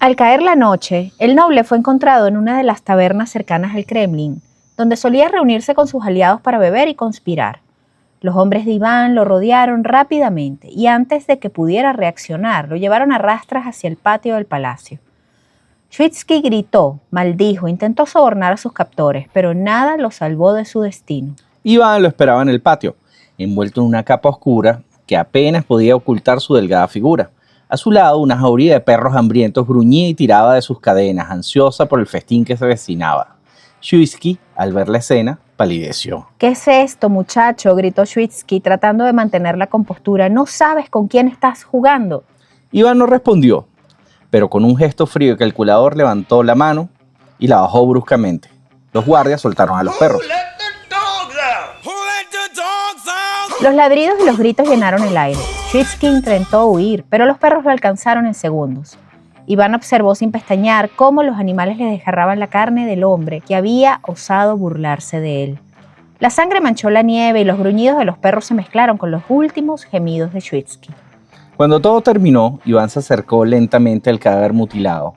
Al caer la noche, el noble fue encontrado en una de las tabernas cercanas al Kremlin, donde solía reunirse con sus aliados para beber y conspirar. Los hombres de Iván lo rodearon rápidamente y antes de que pudiera reaccionar, lo llevaron a rastras hacia el patio del palacio. Schwitzky gritó, maldijo, intentó sobornar a sus captores, pero nada lo salvó de su destino. Iván lo esperaba en el patio, envuelto en una capa oscura que apenas podía ocultar su delgada figura. A su lado, una jauría de perros hambrientos gruñía y tiraba de sus cadenas, ansiosa por el festín que se avecinaba. Schwitzky, al ver la escena, palideció. ¿Qué es esto, muchacho?, gritó Schwitzky, tratando de mantener la compostura. ¿No sabes con quién estás jugando? Iván no respondió, pero con un gesto frío y calculador levantó la mano y la bajó bruscamente. Los guardias soltaron a los perros. Los ladridos y los gritos llenaron el aire. Schwitzky intentó huir, pero los perros lo alcanzaron en segundos. Iván observó sin pestañear cómo los animales le desgarraban la carne del hombre que había osado burlarse de él. La sangre manchó la nieve y los gruñidos de los perros se mezclaron con los últimos gemidos de Schwitzky. Cuando todo terminó, Iván se acercó lentamente al cadáver mutilado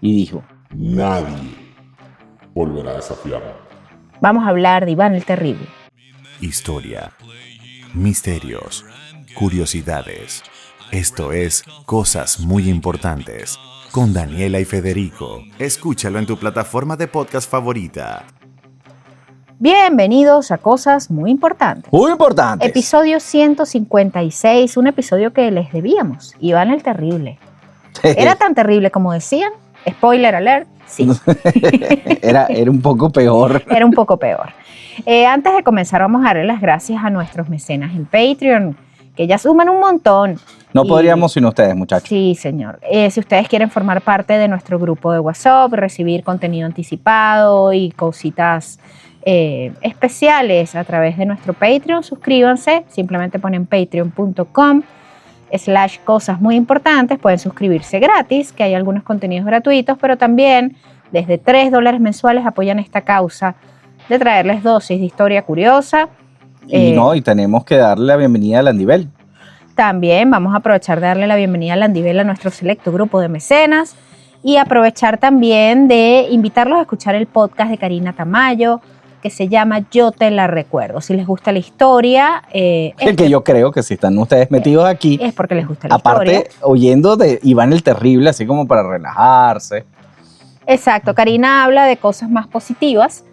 y dijo: Nadie volverá a desafiarme. Vamos a hablar de Iván el Terrible. Historia, misterios, curiosidades. Esto es Cosas Muy Importantes con Daniela y Federico. Escúchalo en tu plataforma de podcast favorita. Bienvenidos a Cosas Muy Importantes. Muy importante. Episodio 156, un episodio que les debíamos. Iván el Terrible. ¿Era tan terrible como decían? Spoiler alert, sí. era un poco peor. Era un poco peor. Antes de comenzar, vamos a darle las gracias a nuestros mecenas en Patreon, que ya suman un montón. No podríamos sin ustedes, muchachos. Sí, señor. Si ustedes quieren formar parte de nuestro grupo de WhatsApp, recibir contenido anticipado y cositas especiales a través de nuestro Patreon, suscríbanse. Simplemente ponen patreon.com/cosas muy importantes. Pueden suscribirse gratis, que hay algunos contenidos gratuitos, pero también desde $3 mensuales apoyan esta causa de traerles dosis de historia curiosa. Y tenemos que darle la bienvenida a Landibel. También vamos a aprovechar de darle la bienvenida a Landibel a nuestro selecto grupo de mecenas y aprovechar también de invitarlos a escuchar el podcast de Karina Tamayo, que se llama Yo Te La Recuerdo. Si les gusta la historia... que yo creo que si están ustedes metidos aquí... Es porque les gusta la historia. Aparte, oyendo de Iván el Terrible, así como para relajarse. Exacto. Karina habla de cosas más positivas.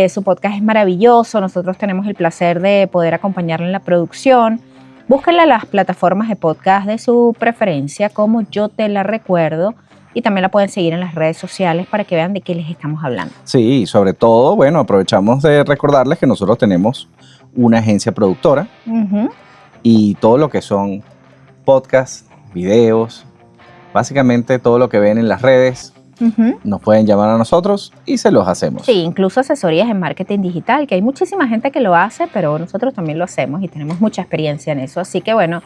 Su podcast es maravilloso. Nosotros tenemos el placer de poder acompañarla en la producción. Búsquenla en las plataformas de podcast de su preferencia, como Yo Te La Recuerdo. Y también la pueden seguir en las redes sociales para que vean de qué les estamos hablando. Sí, sobre todo, bueno, aprovechamos de recordarles que nosotros tenemos una agencia productora y todo lo que son podcasts, videos, básicamente todo lo que ven en las redes, nos pueden llamar a nosotros y se los hacemos. Sí, incluso asesorías en marketing digital, que hay muchísima gente que lo hace, pero nosotros también lo hacemos y tenemos mucha experiencia en eso. Así que bueno,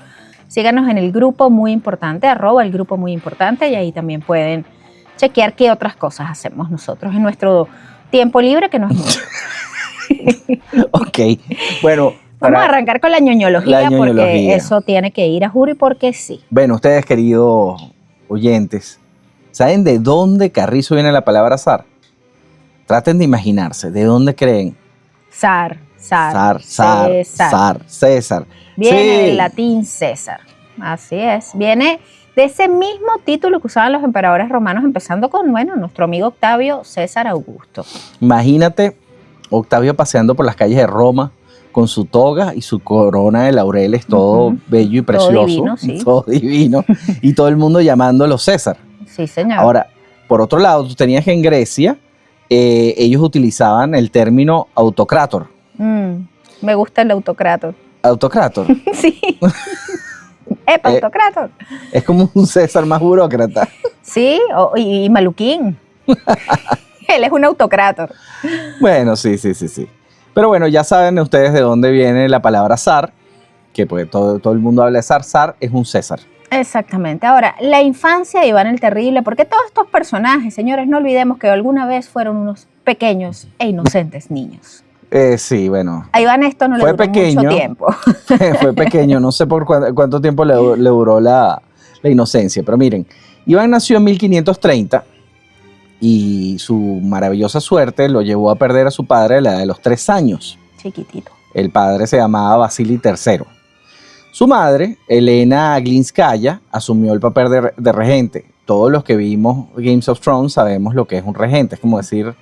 síganos en el grupo muy importante, @el grupo muy importante, y ahí también pueden chequear qué otras cosas hacemos nosotros en nuestro tiempo libre, que no es mucho. Ok, bueno. Vamos a arrancar con la ñoñología, porque eso tiene que ir a juro y porque sí. Bueno, ustedes, queridos oyentes, ¿saben de dónde carrizo viene la palabra zar? Traten de imaginarse, ¿de dónde creen? Zar. César. Viene del latín César, así es. Viene de ese mismo título que usaban los emperadores romanos, empezando con, nuestro amigo Octavio César Augusto. Imagínate Octavio paseando por las calles de Roma con su toga y su corona de laureles, todo bello y precioso. Todo divino, sí. Todo divino. Y todo el mundo llamándolo César. Sí, señor. Ahora, por otro lado, tú tenías que en Grecia, ellos utilizaban el término autocrátor. Me gusta el autocrátor. ¿Autocrátor? Sí. Autocrátor. Es como un César más burócrata. Sí, y maluquín. Él es un autocrátor. Bueno, sí. Pero bueno, ya saben ustedes de dónde viene la palabra zar, que pues todo el mundo habla de zar. Zar es un César. Exactamente. Ahora, la infancia de Iván el Terrible, porque todos estos personajes, señores, no olvidemos que alguna vez fueron unos pequeños e inocentes niños. Sí, bueno. A Iván esto no le duró mucho tiempo. Fue pequeño, no sé por cuánto tiempo le duró la inocencia, pero miren, Iván nació en 1530 y su maravillosa suerte lo llevó a perder a su padre a la edad de los 3 años. Chiquitito. El padre se llamaba Vasily III. Su madre, Elena Glinskaya, asumió el papel de regente. Todos los que vimos Games of Thrones sabemos lo que es un regente. Es como decir,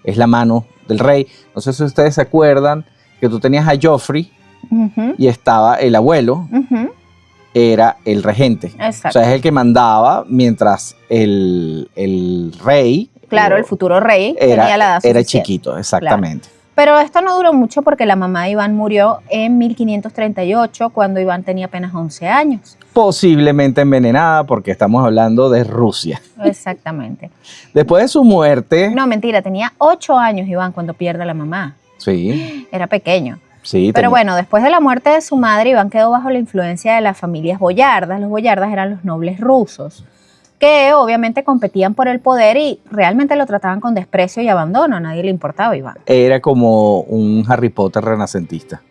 es la mano del rey. No sé si ustedes se acuerdan que tú tenías a Joffrey y estaba el abuelo, era el regente. Exacto. O sea, es el que mandaba mientras el rey... Claro, el futuro rey tenía la edad suficiente. Era chiquito, exactamente. Claro. Pero esto no duró mucho porque la mamá de Iván murió en 1538 cuando Iván tenía apenas 11 años. Posiblemente envenenada porque estamos hablando de Rusia. Exactamente. Después de su muerte... No, mentira, tenía 8 años Iván cuando pierde a la mamá. Sí. Era pequeño. Sí. Pero bueno, después de la muerte de su madre, Iván quedó bajo la influencia de las familias boyardas. Los boyardas eran los nobles rusos, que obviamente competían por el poder y realmente lo trataban con desprecio y abandono. A nadie le importaba Iván. Era como un Harry Potter renacentista.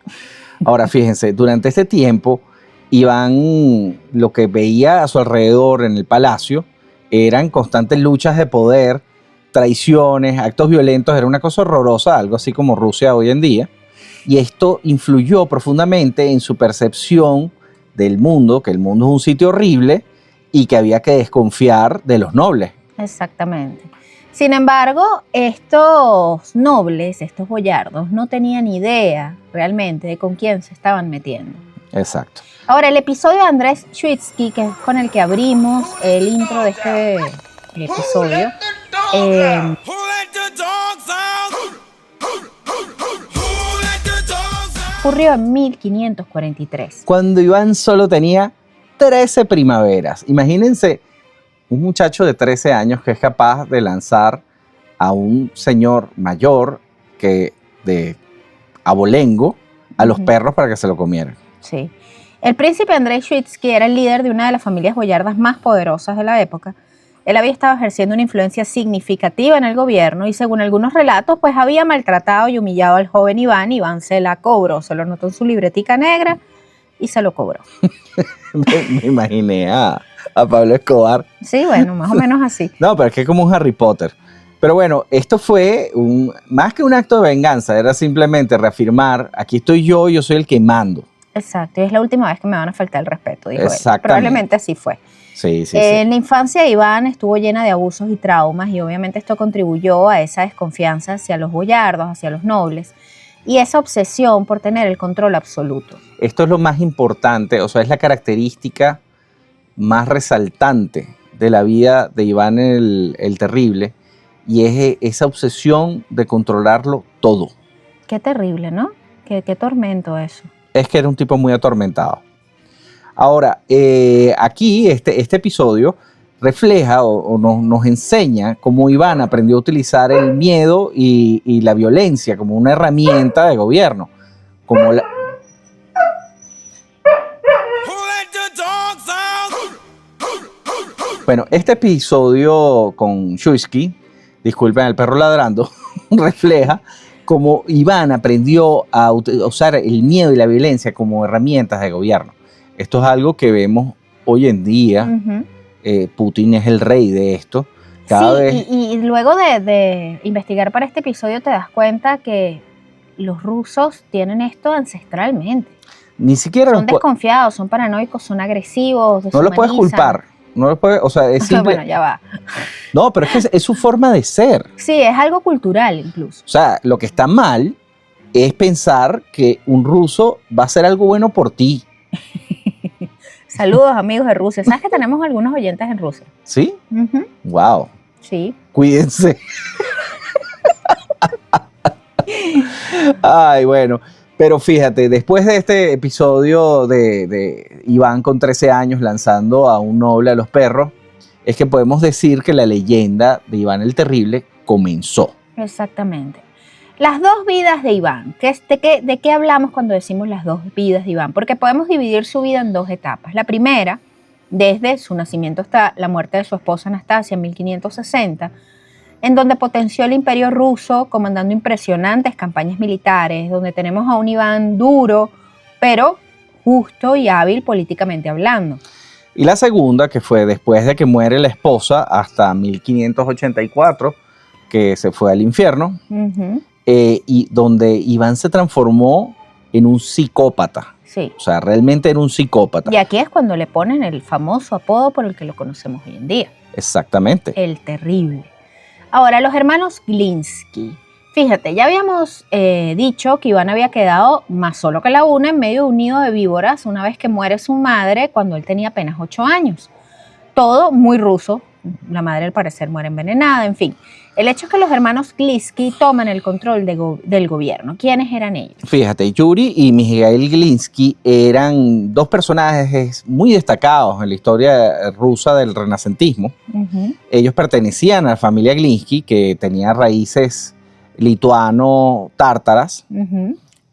Ahora, fíjense, durante este tiempo, Iván lo que veía a su alrededor en el palacio eran constantes luchas de poder, traiciones, actos violentos. Era una cosa horrorosa, algo así como Rusia hoy en día. Y esto influyó profundamente en su percepción del mundo, que el mundo es un sitio horrible y que había que desconfiar de los nobles. Exactamente. Sin embargo, estos nobles, estos boyardos, no tenían idea realmente de con quién se estaban metiendo. Exacto. Ahora, el episodio de Andrés Chwitsky, que es con el que abrimos el intro de este episodio, ocurrió en 1543. Cuando Iván solo tenía 13 primaveras. Imagínense un muchacho de 13 años que es capaz de lanzar a un señor mayor que de abolengo a los perros para que se lo comieran. Sí. El príncipe Andrés Chwitsky era el líder de una de las familias boyardas más poderosas de la época. Él había estado ejerciendo una influencia significativa en el gobierno y, según algunos relatos, pues había maltratado y humillado al joven Iván. Iván se la cobró, se lo anotó en su libretica negra y se lo cobró. Me imaginé a Pablo Escobar. Sí, bueno, más o menos así. No, pero es que es como un Harry Potter. Pero bueno, esto fue más que un acto de venganza, era simplemente reafirmar, aquí estoy yo soy el que mando. Exacto, y es la última vez que me van a faltar el respeto, dijo él. Probablemente así fue. Sí. En la infancia de Iván estuvo llena de abusos y traumas y obviamente esto contribuyó a esa desconfianza hacia los boyardos, hacia los nobles y esa obsesión por tener el control absoluto. Esto es lo más importante, o sea, es la característica más resaltante de la vida de Iván el Terrible y es esa obsesión de controlarlo todo. Qué terrible, ¿no? Qué tormento eso. Es que era un tipo muy atormentado. Ahora, aquí este episodio refleja o nos enseña cómo Iván aprendió a utilizar el miedo y la violencia como una herramienta de gobierno. Bueno, este episodio con Chwitsky, disculpen el perro ladrando, refleja cómo Iván aprendió a usar el miedo y la violencia como herramientas de gobierno. Esto es algo que vemos hoy en día. Putin es el rey de esto. Y luego de investigar para este episodio te das cuenta que los rusos tienen esto ancestralmente. Ni siquiera son desconfiados, son paranoicos, son agresivos, no los puedes culpar. No los puedes, o sea, es simple. Bueno, ya va. No, pero es que es su forma de ser. Sí, es algo cultural incluso. O sea, lo que está mal es pensar que un ruso va a hacer algo bueno por ti. Saludos, amigos de Rusia. ¿Sabes que tenemos algunos oyentes en Rusia? ¿Sí? Wow. Sí. Cuídense. Ay, bueno. Pero fíjate, después de este episodio de Iván con 13 años lanzando a un noble a los perros, es que podemos decir que la leyenda de Iván el Terrible comenzó. Exactamente. Las dos vidas de Iván. ¿De qué hablamos cuando decimos las dos vidas de Iván? Porque podemos dividir su vida en dos etapas. La primera, desde su nacimiento hasta la muerte de su esposa Anastasia en 1560, en donde potenció el imperio ruso comandando impresionantes campañas militares, donde tenemos a un Iván duro, pero justo y hábil políticamente hablando. Y la segunda, que fue después de que muere la esposa hasta 1584, que se fue al infierno, y donde Iván se transformó en un psicópata. Sí. O sea, realmente era un psicópata. Y aquí es cuando le ponen el famoso apodo por el que lo conocemos hoy en día. Exactamente. El terrible. Ahora, los hermanos Gliński. Fíjate, ya habíamos dicho que Iván había quedado más solo que la una en medio de un nido de víboras una vez que muere su madre cuando él tenía apenas 8 años. Todo muy ruso. La madre al parecer muere envenenada, en fin. El hecho es que los hermanos Gliński toman el control del gobierno. ¿Quiénes eran ellos? Fíjate, Yuri y Mijaíl Gliński eran dos personajes muy destacados en la historia rusa del renacentismo. Ellos pertenecían a la familia Gliński, que tenía raíces lituano-tártaras,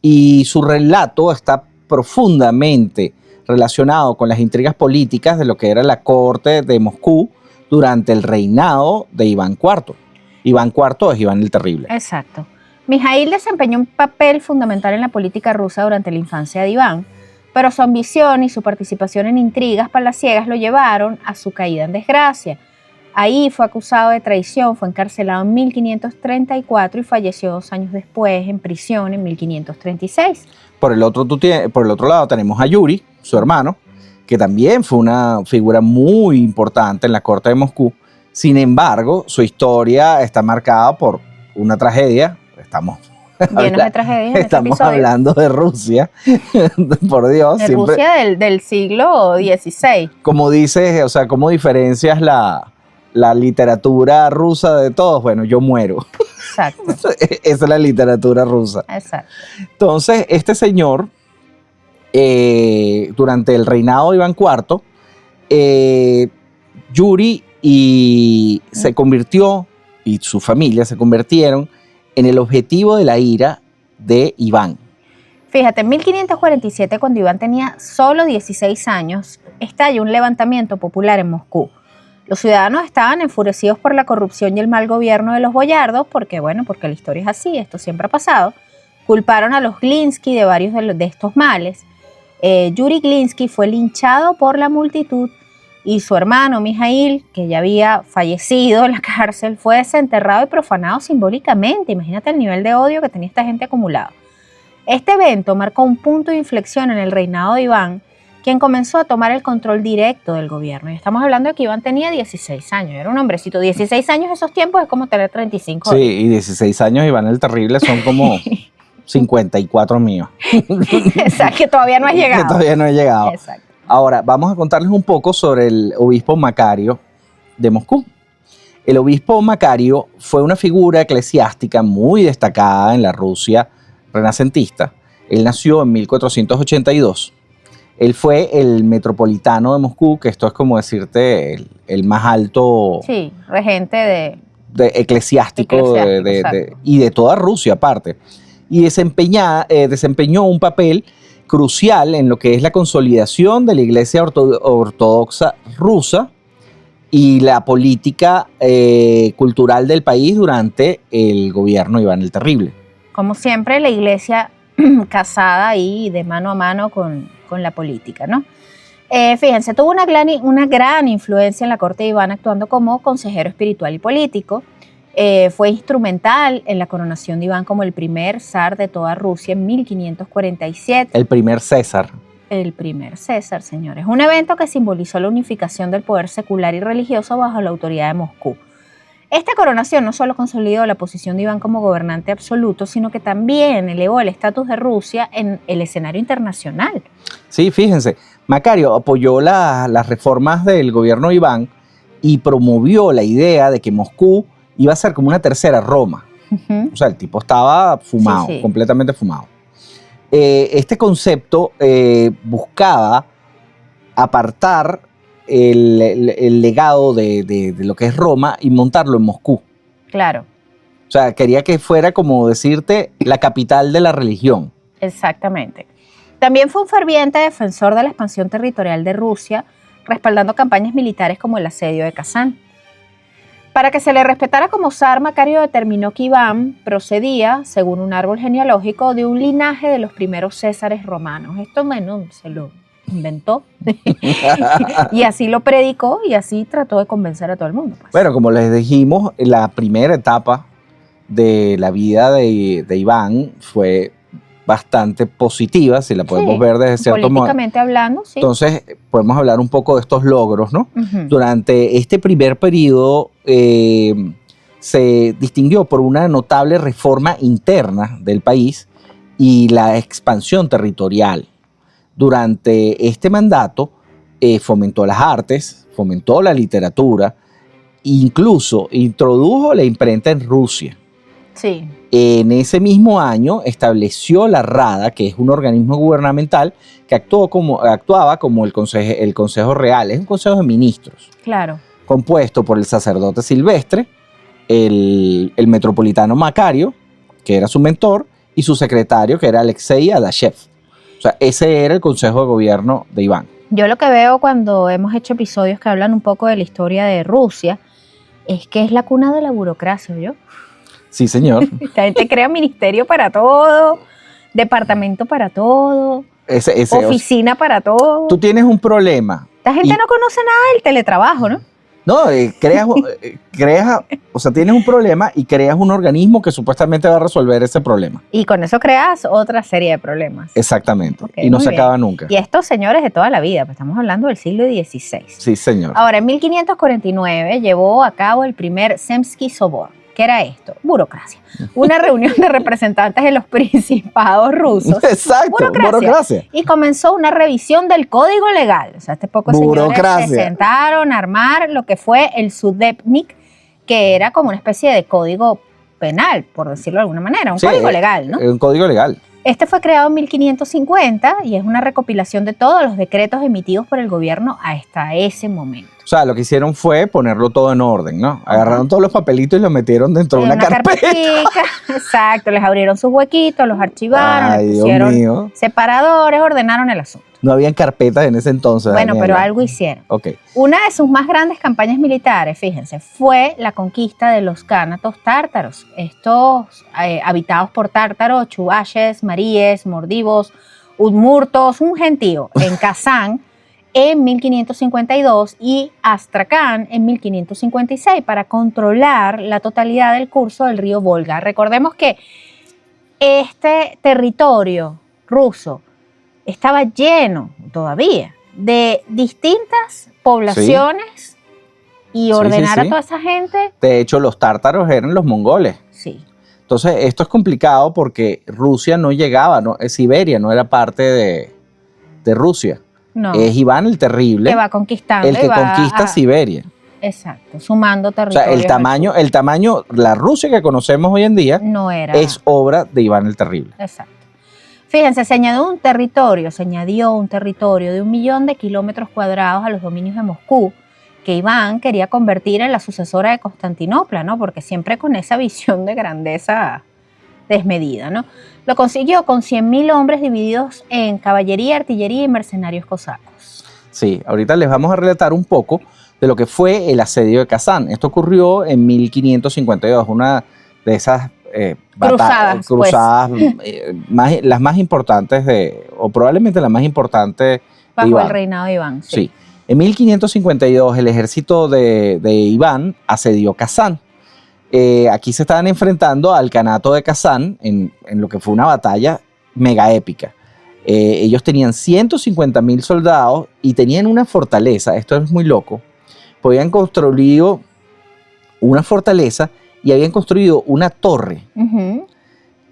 y su relato está profundamente relacionado con las intrigas políticas de lo que era la corte de Moscú durante el reinado de Iván IV. Iván IV es Iván el Terrible. Exacto. Mijaíl desempeñó un papel fundamental en la política rusa durante la infancia de Iván, pero su ambición y su participación en intrigas palaciegas lo llevaron a su caída en desgracia. Ahí fue acusado de traición, fue encarcelado en 1534 y falleció 2 años después en prisión en 1536. Por el otro lado tenemos a Yuri, su hermano, que también fue una figura muy importante en la corte de Moscú. Sin embargo, su historia está marcada por una tragedia. Estamos hablando de Rusia, por Dios. De Rusia del siglo XVI. Como dices, o sea, ¿cómo diferencias la literatura rusa de todos? Bueno, yo muero. Exacto. Esa es la literatura rusa. Exacto. Entonces, este señor, durante el reinado de Iván IV, Yuri se convirtió, y su familia se convirtieron en el objetivo de la ira de Iván. Fíjate, en 1547, cuando Iván tenía solo 16 años, estalla un levantamiento popular en Moscú. Los ciudadanos estaban enfurecidos por la corrupción y el mal gobierno de los boyardos, porque la historia es así, esto siempre ha pasado. Culparon a los Gliński de varios de estos males. Yuri Gliński fue linchado por la multitud y su hermano Mijaíl, que ya había fallecido en la cárcel, fue desenterrado y profanado simbólicamente. Imagínate el nivel de odio que tenía esta gente acumulado. Este evento marcó un punto de inflexión en el reinado de Iván, quien comenzó a tomar el control directo del gobierno. Y estamos hablando de que Iván tenía 16 años, era un hombrecito. 16 años esos tiempos es como tener 35 años. Sí, y 16 años Iván el Terrible son como 54 míos. Exacto, que todavía no has llegado. Que todavía no he llegado. Exacto. Ahora, vamos a contarles un poco sobre el obispo Macario de Moscú. El obispo Macario fue una figura eclesiástica muy destacada en la Rusia renacentista. Él nació en 1482. Él fue el metropolitano de Moscú, que esto es como decirte el más alto... Sí, regente eclesiástico y de toda Rusia aparte. Y desempeñó un papel crucial en lo que es la consolidación de la Iglesia Ortodoxa rusa y la política cultural del país durante el gobierno de Iván el Terrible. Como siempre, la Iglesia casada ahí de mano a mano con la política, ¿no? Fíjense, tuvo una gran influencia en la corte de Iván, actuando como consejero espiritual y político. Fue instrumental en la coronación de Iván como el primer zar de toda Rusia en 1547. El primer César. El primer César, señores. Un evento que simbolizó la unificación del poder secular y religioso bajo la autoridad de Moscú. Esta coronación no solo consolidó la posición de Iván como gobernante absoluto, sino que también elevó el estatus de Rusia en el escenario internacional. Sí, fíjense, Macario apoyó las reformas del gobierno de Iván y promovió la idea de que Moscú iba a ser como una tercera Roma. O sea, el tipo estaba fumado, sí. Completamente fumado. Este concepto buscaba apartar el legado de lo que es Roma y montarlo en Moscú. Claro. O sea, quería que fuera, como decirte, la capital de la religión. Exactamente. También fue un ferviente defensor de la expansión territorial de Rusia, respaldando campañas militares como el asedio de Kazán. Para que se le respetara como zar, Macario determinó que Iván procedía, según un árbol genealógico, de un linaje de los primeros césares romanos. Esto, bueno, inventó. Y así lo predicó y así trató de convencer a todo el mundo. Pues. Bueno, como les dijimos, la primera etapa de la vida de Iván fue bastante positiva, si la podemos ver desde cierto modo. Políticamente hablando, sí. Entonces, podemos hablar un poco de estos logros, ¿no? Uh-huh. Durante este primer periodo se distinguió por una notable reforma interna del país y la expansión territorial. Durante este mandato fomentó las artes, fomentó la literatura, incluso introdujo la imprenta en Rusia. Sí. En ese mismo año estableció la Rada, que es un organismo gubernamental que actuaba como el Consejo Real, es un consejo de ministros. Claro. Compuesto por el sacerdote Silvestre, el metropolitano Macario, que era su mentor, y su secretario, que era Alexei Adashev. O sea, ese era el consejo de gobierno de Iván. Yo lo que veo cuando hemos hecho episodios que hablan un poco de la historia de Rusia es que es la cuna de la burocracia, ¿yo? Sí, señor. Esta gente crea ministerio para todo, departamento para todo, oficina para todo. Tú tienes un problema. Esta gente no conoce nada del teletrabajo, ¿no? No, o sea, tienes un problema y creas un organismo que supuestamente va a resolver ese problema. Y con eso creas otra serie de problemas. Exactamente. Okay, y no se bien. acaba nunca. Y estos señores de toda la vida, pues estamos hablando del siglo XVI. Sí, señor. Ahora, en 1549 llevó a cabo el primer Zemsky Sobor. ¿Qué era esto? Burocracia. Una reunión de representantes de los principados rusos. Exacto, burocracia. Y comenzó una revisión del código legal. O sea, pocos señores se sentaron a armar lo que fue el Sudebnik, que era como una especie de código penal, por decirlo de alguna manera, un código legal, ¿no? Un código legal. Este fue creado en 1550 y es una recopilación de todos los decretos emitidos por el gobierno hasta ese momento. O sea, lo que hicieron fue ponerlo todo en orden, ¿no? Agarraron todos los papelitos y los metieron dentro de una carpeta. Exacto, les abrieron sus huequitos, los archivaron, les pusieron separadores, ordenaron el asunto. No habían carpetas en ese entonces. Bueno, Daniela. pero algo hicieron. Okay. Una de sus más grandes campañas militares, fíjense, fue la conquista de los cánatos tártaros. Estos habitados por tártaros, chuvashes, maríes, mordivos, udmurtos, un gentío en Kazán en 1552 y Astracán en 1556 para controlar la totalidad del curso del río Volga. Recordemos que este territorio ruso estaba lleno todavía de distintas poblaciones y ordenar a toda esa gente. De hecho, los tártaros eran los mongoles. Sí. Entonces, esto es complicado porque Rusia no llegaba, Siberia no era parte de Rusia. No. Es Iván el Terrible. Que va conquistando. El que conquista Siberia. Exacto, sumando territorios. O sea, el tamaño, la Rusia que conocemos hoy en día no era. Es obra de Iván el Terrible. Exacto. Fíjense, se añadió un territorio de 1 millón de kilómetros cuadrados a los dominios de Moscú, que Iván quería convertir en la sucesora de Constantinopla, ¿no? Porque siempre con esa visión de grandeza desmedida, ¿no? Lo consiguió con 100.000 hombres divididos en caballería, artillería y mercenarios cosacos. Sí, ahorita les vamos a relatar un poco de lo que fue el asedio de Kazán. Esto ocurrió en 1552, una de esas cruzadas, pues. Las más importantes o probablemente la más importante bajo Iván. El reinado de Iván. Sí. En 1552 el ejército de Iván asedió Kazán. Aquí se estaban enfrentando al Kanato de Kazán en lo que fue una batalla mega épica. Ellos tenían 150.000 soldados y tenían una fortaleza, esto es muy loco, habían construido una fortaleza y habían construido una torre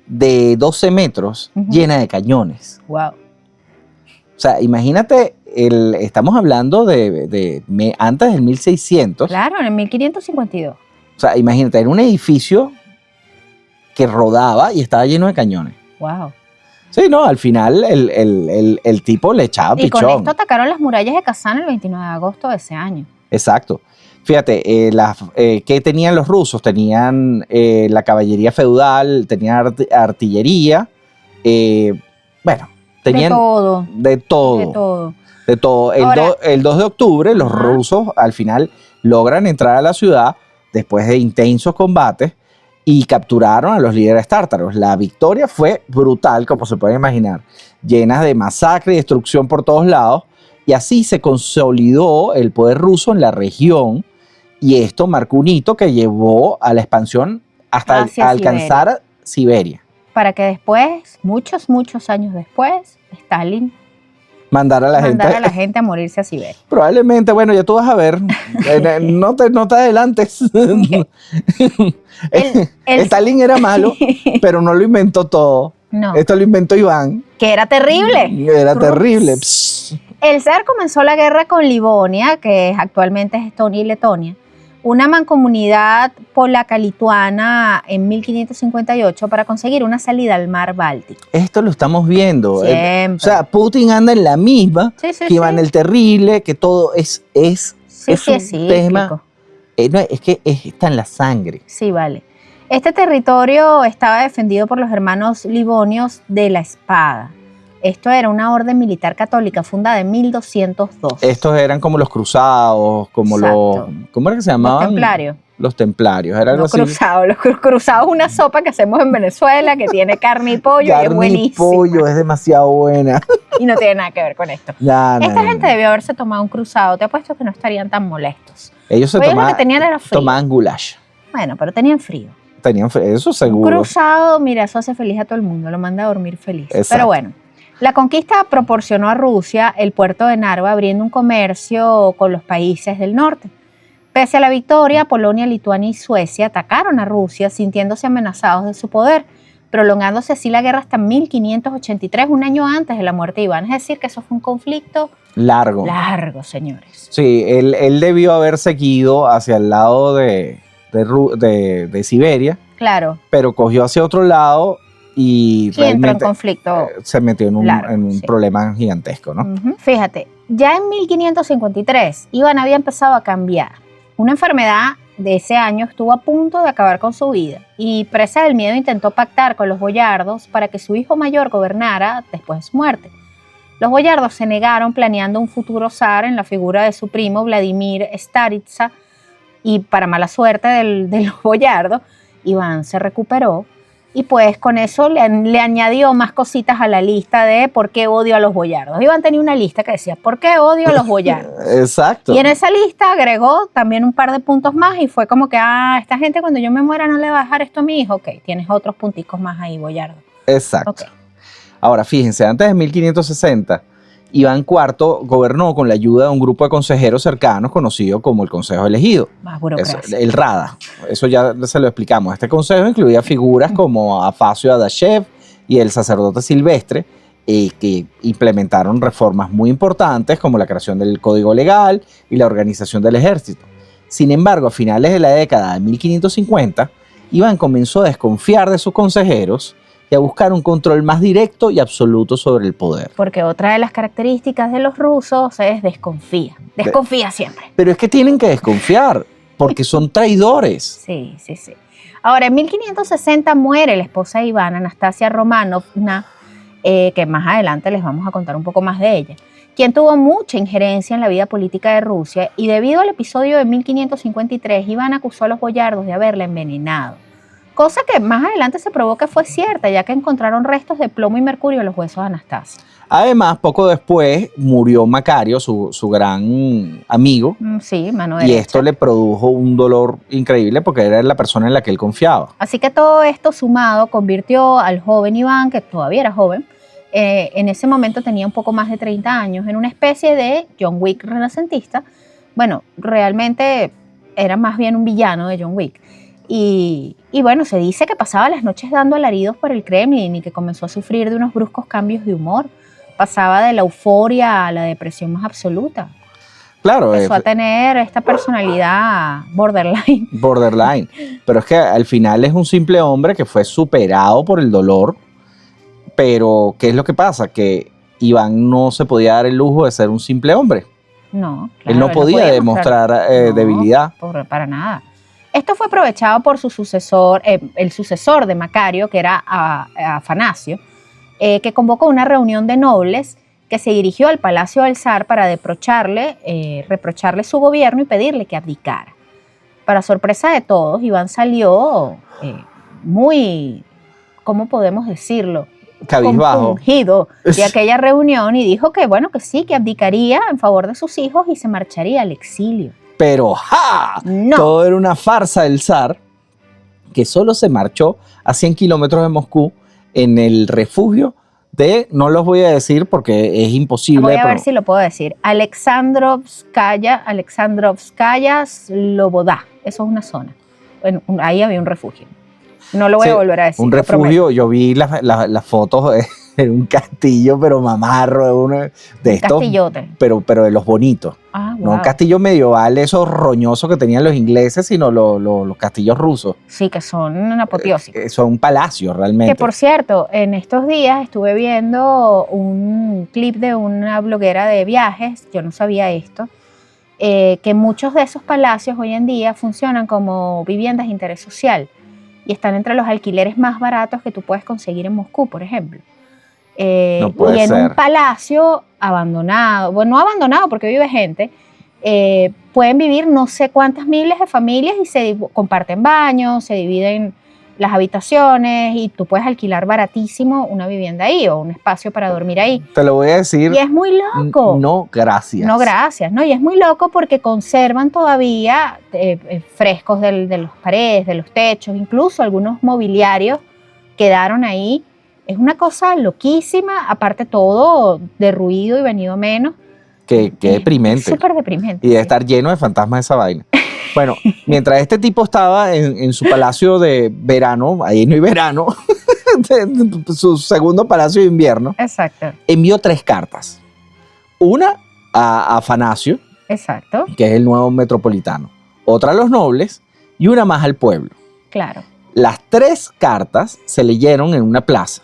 de 12 metros llena de cañones. Wow. O sea, imagínate, estamos hablando de antes del 1600. Claro, en 1552. O sea, imagínate, era un edificio que rodaba y estaba lleno de cañones. Wow. Sí, no, al final el tipo le echaba pichón. Y con esto atacaron las murallas de Kazán el 29 de agosto de ese año. Exacto. Fíjate, ¿qué tenían los rusos? Tenían la caballería feudal, tenían artillería, bueno, tenían... De todo. El 2 de octubre los rusos al final logran entrar a la ciudad después de intensos combates y capturaron a los líderes tártaros. La victoria fue brutal, como se puede imaginar, llena de masacre y destrucción por todos lados. y así se consolidó el poder ruso en la región, y esto marcó un hito que llevó a la expansión hasta Hacia alcanzar Siberia. Para que después, muchos años después, Stalin Mandar a la gente a morirse a Siberia. Probablemente, bueno, ya tú vas a ver. No te adelantes. Stalin era malo, pero no lo inventó todo. No. Esto lo inventó Iván. Que era terrible. Era terrible. Psst. El zar comenzó la guerra con Livonia, que actualmente es Estonia y Letonia, una mancomunidad polaca-lituana en 1558 para conseguir una salida al mar Báltico. Esto lo estamos viendo. Siempre. O sea, Putin anda en la misma, Sí, que Iván el Terrible, que todo es un tema. No, es que está en la sangre. Sí, vale. Este territorio estaba defendido por los hermanos livonios de la Espada. Esto era una orden militar católica fundada en 1202. Estos eran como los cruzados, como Exacto. ¿cómo era que se llamaban? Los templarios. Los templarios, era algo así. Los cruzados es una sopa que hacemos en Venezuela que tiene carne y pollo y es Carne y buenísima. pollo, es demasiado buena. Y no tiene nada que ver con esto. Esta gente debió haberse tomado un cruzado. Te apuesto que no estarían tan molestos. Ellos lo que tenían era frío. Tomaban goulash. Bueno, pero tenían frío. Tenían frío, eso seguro. Un cruzado, mira, eso hace feliz a todo el mundo. Lo manda a dormir feliz. Exacto. Pero bueno. La conquista proporcionó a Rusia el puerto de Narva, abriendo un comercio con los países del norte. Pese a la victoria, Polonia, Lituania y Suecia atacaron a Rusia sintiéndose amenazados de su poder, prolongándose así la guerra hasta 1583, un año antes de la muerte de Iván. Es decir, que eso fue un conflicto largo, señores. Sí, él debió haber seguido hacia el lado de Siberia. Claro. Pero cogió hacia otro lado y entró en conflicto. Se metió en un problema gigantesco, ¿no? Fíjate, ya en 1553 Iván había empezado a cambiar. Una enfermedad de ese año estuvo a punto de acabar con su vida y, presa del miedo, intentó pactar con los boyardos para que su hijo mayor gobernara después de su muerte. Los boyardos se negaron, planeando un futuro zar en la figura de su primo Vladimir Staritsa, y para mala suerte de los boyardos, Iván se recuperó y pues con eso le añadió más cositas a la lista de por qué odio a los boyardos. Iván tenía una lista que decía por qué odio a los boyardos. Exacto. Y en esa lista agregó también un par de puntos más y fue como que, esta gente cuando yo me muera no le va a dejar esto a mi hijo. Ok, tienes otros punticos más ahí, boyardo. Exacto. Okay. Ahora, fíjense, antes de 1560, Iván IV gobernó con la ayuda de un grupo de consejeros cercanos conocido como el Consejo Elegido. Más burocracia. El Rada. Eso ya se lo explicamos. Este consejo incluía figuras como Afacio Adashev y el sacerdote Silvestre, que implementaron reformas muy importantes como la creación del Código Legal y la organización del ejército. Sin embargo, a finales de la década de 1550, Iván comenzó a desconfiar de sus consejeros y a buscar un control más directo y absoluto sobre el poder. Porque otra de las características de los rusos es desconfía. Desconfía siempre. Pero es que tienen que desconfiar, porque son traidores. Sí. Ahora, en 1560 muere la esposa de Iván, Anastasia Romanovna, que más adelante les vamos a contar un poco más de ella, quien tuvo mucha injerencia en la vida política de Rusia, y debido al episodio de 1553, Iván acusó a los boyardos de haberla envenenado. Cosa que más adelante se probó que fue cierta, ya que encontraron restos de plomo y mercurio en los huesos de Anastasia. Además, poco después murió Macario, su gran amigo. Sí, mano derecha. Y esto le produjo un dolor increíble porque era la persona en la que él confiaba. Así que todo esto sumado convirtió al joven Iván, que todavía era joven, en ese momento tenía un poco más de 30 años, en una especie de John Wick renacentista. Bueno, realmente era más bien un villano de John Wick. Y bueno, se dice que pasaba las noches dando alaridos por el Kremlin y que comenzó a sufrir de unos bruscos cambios de humor. Pasaba de la euforia a la depresión más absoluta. Claro. Empezó a tener esta personalidad borderline. Borderline. Pero es que al final es un simple hombre que fue superado por el dolor. Pero, ¿qué es lo que pasa? Que Iván no se podía dar el lujo de ser un simple hombre. No, claro, él no podía demostrar debilidad. Para nada. Esto fue aprovechado por su sucesor, el sucesor de Macario, que era Afanasio, que convocó una reunión de nobles que se dirigió al palacio del zar para reprocharle su gobierno y pedirle que abdicara. Para sorpresa de todos, Iván salió muy, ¿cómo podemos decirlo? cabizbajo compungido de aquella reunión y dijo que, bueno, que sí, que abdicaría en favor de sus hijos y se marcharía al exilio. Pero ¡ja! No. Todo era una farsa del zar, que solo se marchó a 100 kilómetros de Moscú en el refugio de, no los voy a decir porque es imposible. Voy a ver si lo puedo decir. Alexandrovskaya Sloboda. Eso es una zona. Bueno, ahí había un refugio. No lo voy a volver a decir. Un refugio, yo vi las fotos en un castillo, pero mamarro, de estos. Castillote. Pero de los bonitos. Ah, wow. No un castillo medieval, esos roñosos que tenían los ingleses, sino los castillos rusos. Sí, que son apoteósicos. Son palacios realmente. Que por cierto, en estos días estuve viendo un clip de una bloguera de viajes, yo no sabía esto, que muchos de esos palacios hoy en día funcionan como viviendas de interés social y están entre los alquileres más baratos que tú puedes conseguir en Moscú, por ejemplo. No puede y en ser. un palacio abandonado, bueno, no abandonado porque vive gente, pueden vivir no sé cuántas miles de familias y se comparten baños, se dividen las habitaciones y tú puedes alquilar baratísimo una vivienda ahí o un espacio para dormir ahí. Te lo voy a decir. Y es muy loco. No, gracias. No, gracias. ¿No? Y es muy loco porque conservan todavía frescos de las paredes, de los techos, incluso algunos mobiliarios quedaron ahí. Es una cosa loquísima, aparte todo derruido y venido menos. Qué deprimente. Súper deprimente. Y debe estar lleno de fantasmas esa vaina. Bueno, mientras este tipo estaba en su palacio de verano, ahí no hay verano, su segundo palacio de invierno, Exacto. envió 3 cartas. Una a Afanasio, Exacto. que es el nuevo metropolitano, otra a los nobles y una más al pueblo. Claro. Las 3 cartas se leyeron en una plaza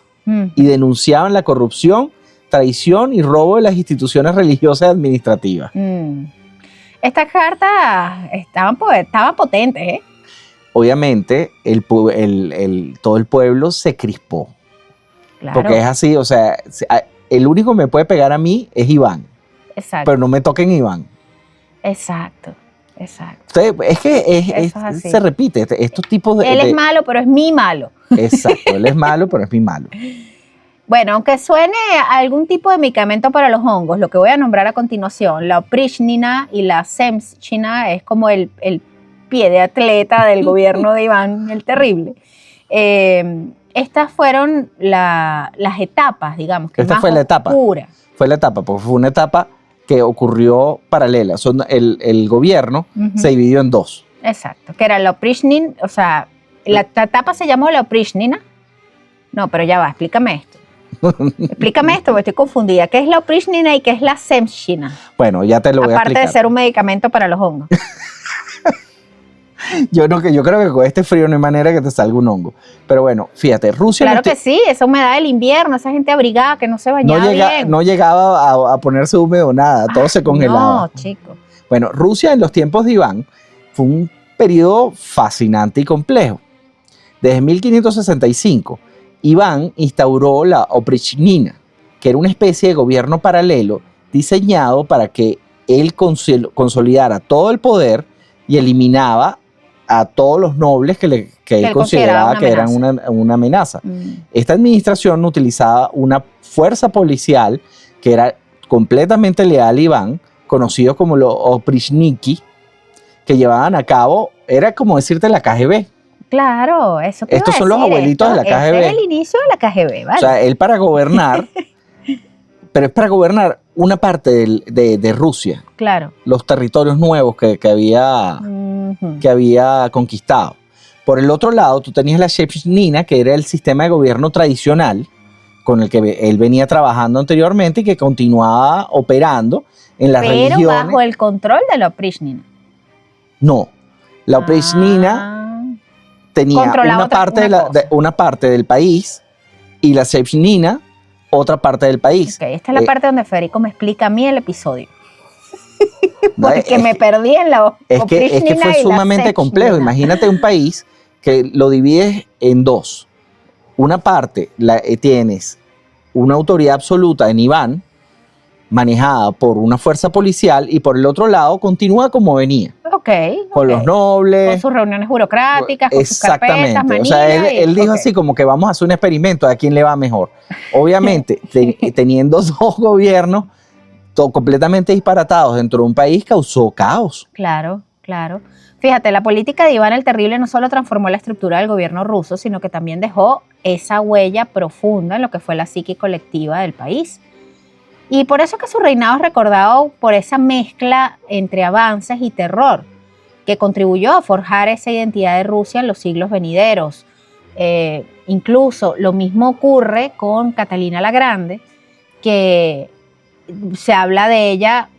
y denunciaban la corrupción, traición y robo de las instituciones religiosas y administrativas. Estas cartas estaban potentes, ¿eh? Obviamente, todo el pueblo se crispó. Claro. Porque es así, o sea, el único que me puede pegar a mí es Iván. Exacto. Pero no me toquen Iván. Exacto. Entonces, es que se repite, estos tipos de... Él es malo, pero es mi malo. Exacto, él es malo, pero es mi malo. Bueno, aunque suene a algún tipo de medicamento para los hongos, lo que voy a nombrar a continuación, la oprichnina y la semchina, es como el pie de atleta del gobierno de Iván, el terrible. Estas fueron las etapas, digamos, que Esta más fue la etapa. oscura. Fue la etapa, porque fue una etapa que ocurrió paralela. El gobierno se dividió en 2. Exacto, que era la oprichnina, o sea, la etapa se llamó la oprichnina. No, pero ya va, explícame esto. Explícame esto, porque estoy confundida. ¿Qué es la oprichnina y qué es la semchina? Bueno, ya te lo voy a explicar. Aparte de ser un medicamento para los hongos. Yo creo que con este frío no hay manera que te salga un hongo. Pero bueno, fíjate, Rusia... Claro que sí, esa humedad del invierno, esa gente abrigada que no se bañaba bien. No llegaba a ponerse húmedo nada, todo se congelaba. No, chico. Bueno, Rusia en los tiempos de Iván fue un periodo fascinante y complejo. Desde 1565, Iván instauró la oprichnina, que era una especie de gobierno paralelo diseñado para que él consolidara todo el poder y eliminaba a todos los nobles que él consideraba que eran una amenaza. Esta administración utilizaba una fuerza policial que era completamente leal a Iván, conocidos como los oprichniki, que llevaban a cabo, era como decirte la KGB. Claro, eso te Estos son los abuelitos de la KGB. Este es el inicio de la KGB, ¿vale? O sea, él para gobernar, pero es para gobernar una parte de Rusia. Claro. Los territorios nuevos que había conquistado. Por el otro lado, tú tenías la Shepchnina, que era el sistema de gobierno tradicional con el que él venía trabajando anteriormente y que continuaba operando en las religiones. Pero bajo el control de la oprichnina. No, la oprichnina tenía una parte del país y la Shepchnina otra parte del país. Ok, esta es la parte donde Federico me explica a mí el episodio. Porque me perdí en la es que fue sumamente complejo. Imagínate un país que lo divides en 2. Una parte tienes una autoridad absoluta en Iván, manejada por una fuerza policial, y por el otro lado continúa como venía. Ok. Ok. con los nobles. Con sus reuniones burocráticas, con sus carpetas, manillas. O sea, él dijo así como que vamos a hacer un experimento a quién le va mejor. Obviamente, teniendo dos gobiernos completamente disparatados dentro de un país, causó caos. Claro. Fíjate, la política de Iván el Terrible no solo transformó la estructura del gobierno ruso, sino que también dejó esa huella profunda en lo que fue la psique colectiva del país. Y por eso que su reinado es recordado por esa mezcla entre avances y terror, que contribuyó a forjar esa identidad de Rusia en los siglos venideros. Incluso lo mismo ocurre con Catalina la Grande, que se habla de ella,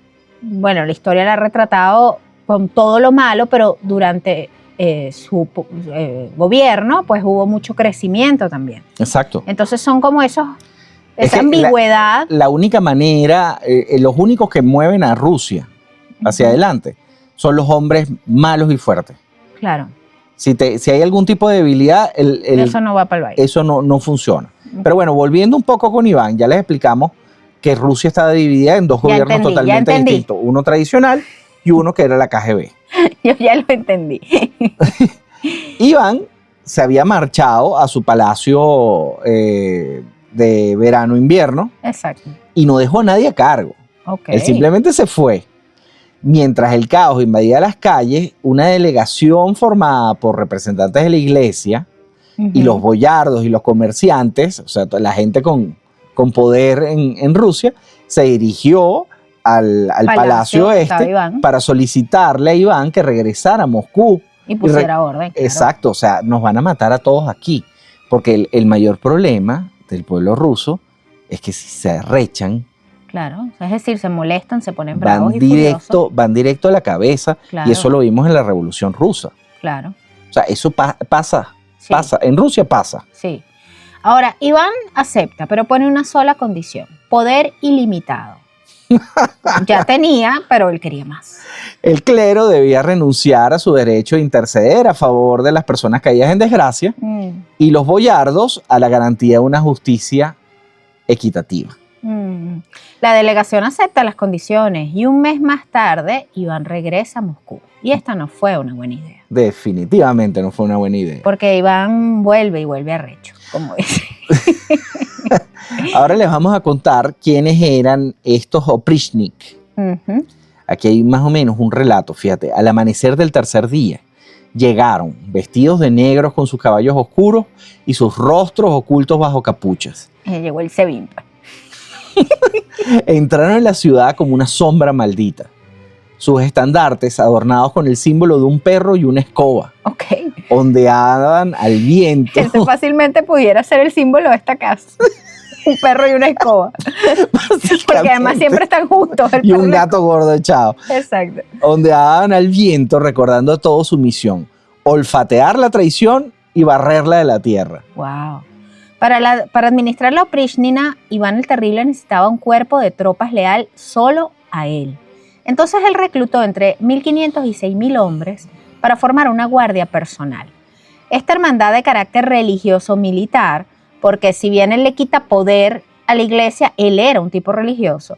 bueno, la historia la ha retratado con todo lo malo, pero durante su gobierno, pues hubo mucho crecimiento también. Exacto. Entonces son como esa ambigüedad. La única manera, los únicos que mueven a Rusia hacia adelante son los hombres malos y fuertes. Claro. Si hay algún tipo de debilidad, eso no va para el baile. Eso no funciona. Pero bueno, volviendo un poco con Iván, ya les explicamos que Rusia estaba dividida en dos gobiernos totalmente distintos. Uno tradicional y uno que era la KGB. Yo ya lo entendí. Iván se había marchado a su palacio de verano-invierno. Exacto. Y no dejó a nadie a cargo. Okay. Él simplemente se fue. Mientras el caos invadía las calles, una delegación formada por representantes de la iglesia y los boyardos y los comerciantes, o sea, la gente con poder en Rusia, se dirigió al Palacio para solicitarle a Iván que regresara a Moscú. Y pusiera orden. Claro. Exacto, o sea, nos van a matar a todos aquí. Porque el mayor problema del pueblo ruso es que si se arrechan, claro, es decir, se molestan, se ponen bravos y furiosos. Van directo a la cabeza, claro. Y eso lo vimos en la Revolución Rusa. Claro. O sea, eso pasa, sí. En Rusia pasa. Sí. Ahora, Iván acepta, pero pone una sola condición: poder ilimitado. Ya tenía, pero él quería más. El clero debía renunciar a su derecho de interceder a favor de las personas caídas en desgracia y los boyardos a la garantía de una justicia equitativa. La delegación acepta las condiciones y un mes más tarde Iván regresa a Moscú. Y esta no fue una buena idea. Definitivamente no fue una buena idea. Porque Iván vuelve arrecho, como dice. Ahora les vamos a contar quiénes eran estos oprichnik. Aquí hay más o menos un relato, fíjate. Al amanecer del tercer día, llegaron vestidos de negros con sus caballos oscuros y sus rostros ocultos bajo capuchas. Llegó el Sebim. Entraron en la ciudad como una sombra maldita. Sus estandartes adornados con el símbolo de un perro y una escoba. Ok. Ondeaban al viento. Ese fácilmente pudiera ser el símbolo de esta casa. Un perro y una escoba. Porque además siempre están juntos. Y un gato gordo echado. Exacto. Ondeaban al viento recordando a todos su misión: olfatear la traición y barrerla de la tierra. Wow. Para administrar la oprichnina, Iván el Terrible necesitaba un cuerpo de tropas leal solo a él. Entonces él reclutó entre 1.500 y 6.000 hombres para formar una guardia personal. Esta hermandad de carácter religioso-militar, porque si bien él le quita poder a la iglesia, él era un tipo religioso,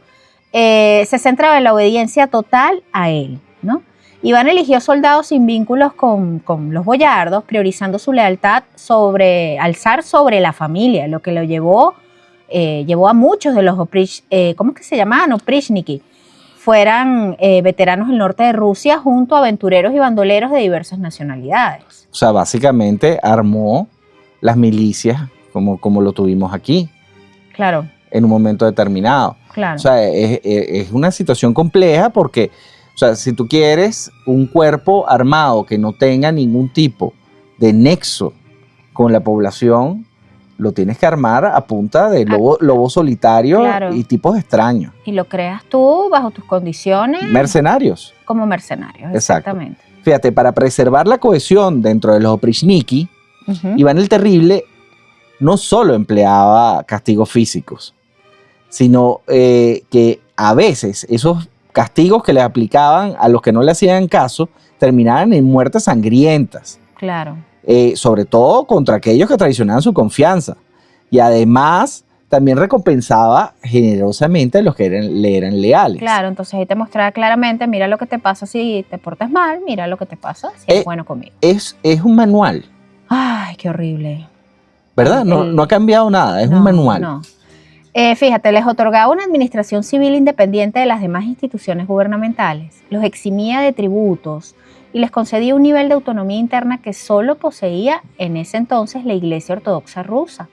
se centraba en la obediencia total a él, ¿no? Iván eligió soldados sin vínculos con los boyardos, priorizando su lealtad alzar sobre la familia, lo que lo llevó a muchos de los ¿cómo es que se llamaban? Oprichniki. Fueran veteranos del norte de Rusia junto a aventureros y bandoleros de diversas nacionalidades. O sea, básicamente armó las milicias como lo tuvimos aquí. Claro. En un momento determinado. Claro. O sea, es una situación compleja porque, o sea, si tú quieres un cuerpo armado que no tenga ningún tipo de nexo con la población, lo tienes que armar a punta de lobo solitario, claro, y tipos extraños. Y lo creas tú bajo tus condiciones. Mercenarios. Como mercenarios, exactamente. Exacto. Fíjate, para preservar la cohesión dentro de los oprichniki, Iván el Terrible no solo empleaba castigos físicos, sino que a veces esos castigos que le aplicaban a los que no le hacían caso terminaban en muertes sangrientas. Claro. Sobre todo contra aquellos que traicionaban su confianza. Y además también recompensaba generosamente a los que le eran leales. Claro, entonces ahí te mostraba claramente, mira lo que te pasa si te portas mal, mira lo que te pasa si eres bueno conmigo. Es un manual. Ay, qué horrible. ¿Verdad? No ha cambiado nada, es un manual. No. Fíjate, les otorgaba una administración civil independiente de las demás instituciones gubernamentales, los eximía de tributos y les concedía un nivel de autonomía interna que solo poseía en ese entonces la Iglesia Ortodoxa rusa.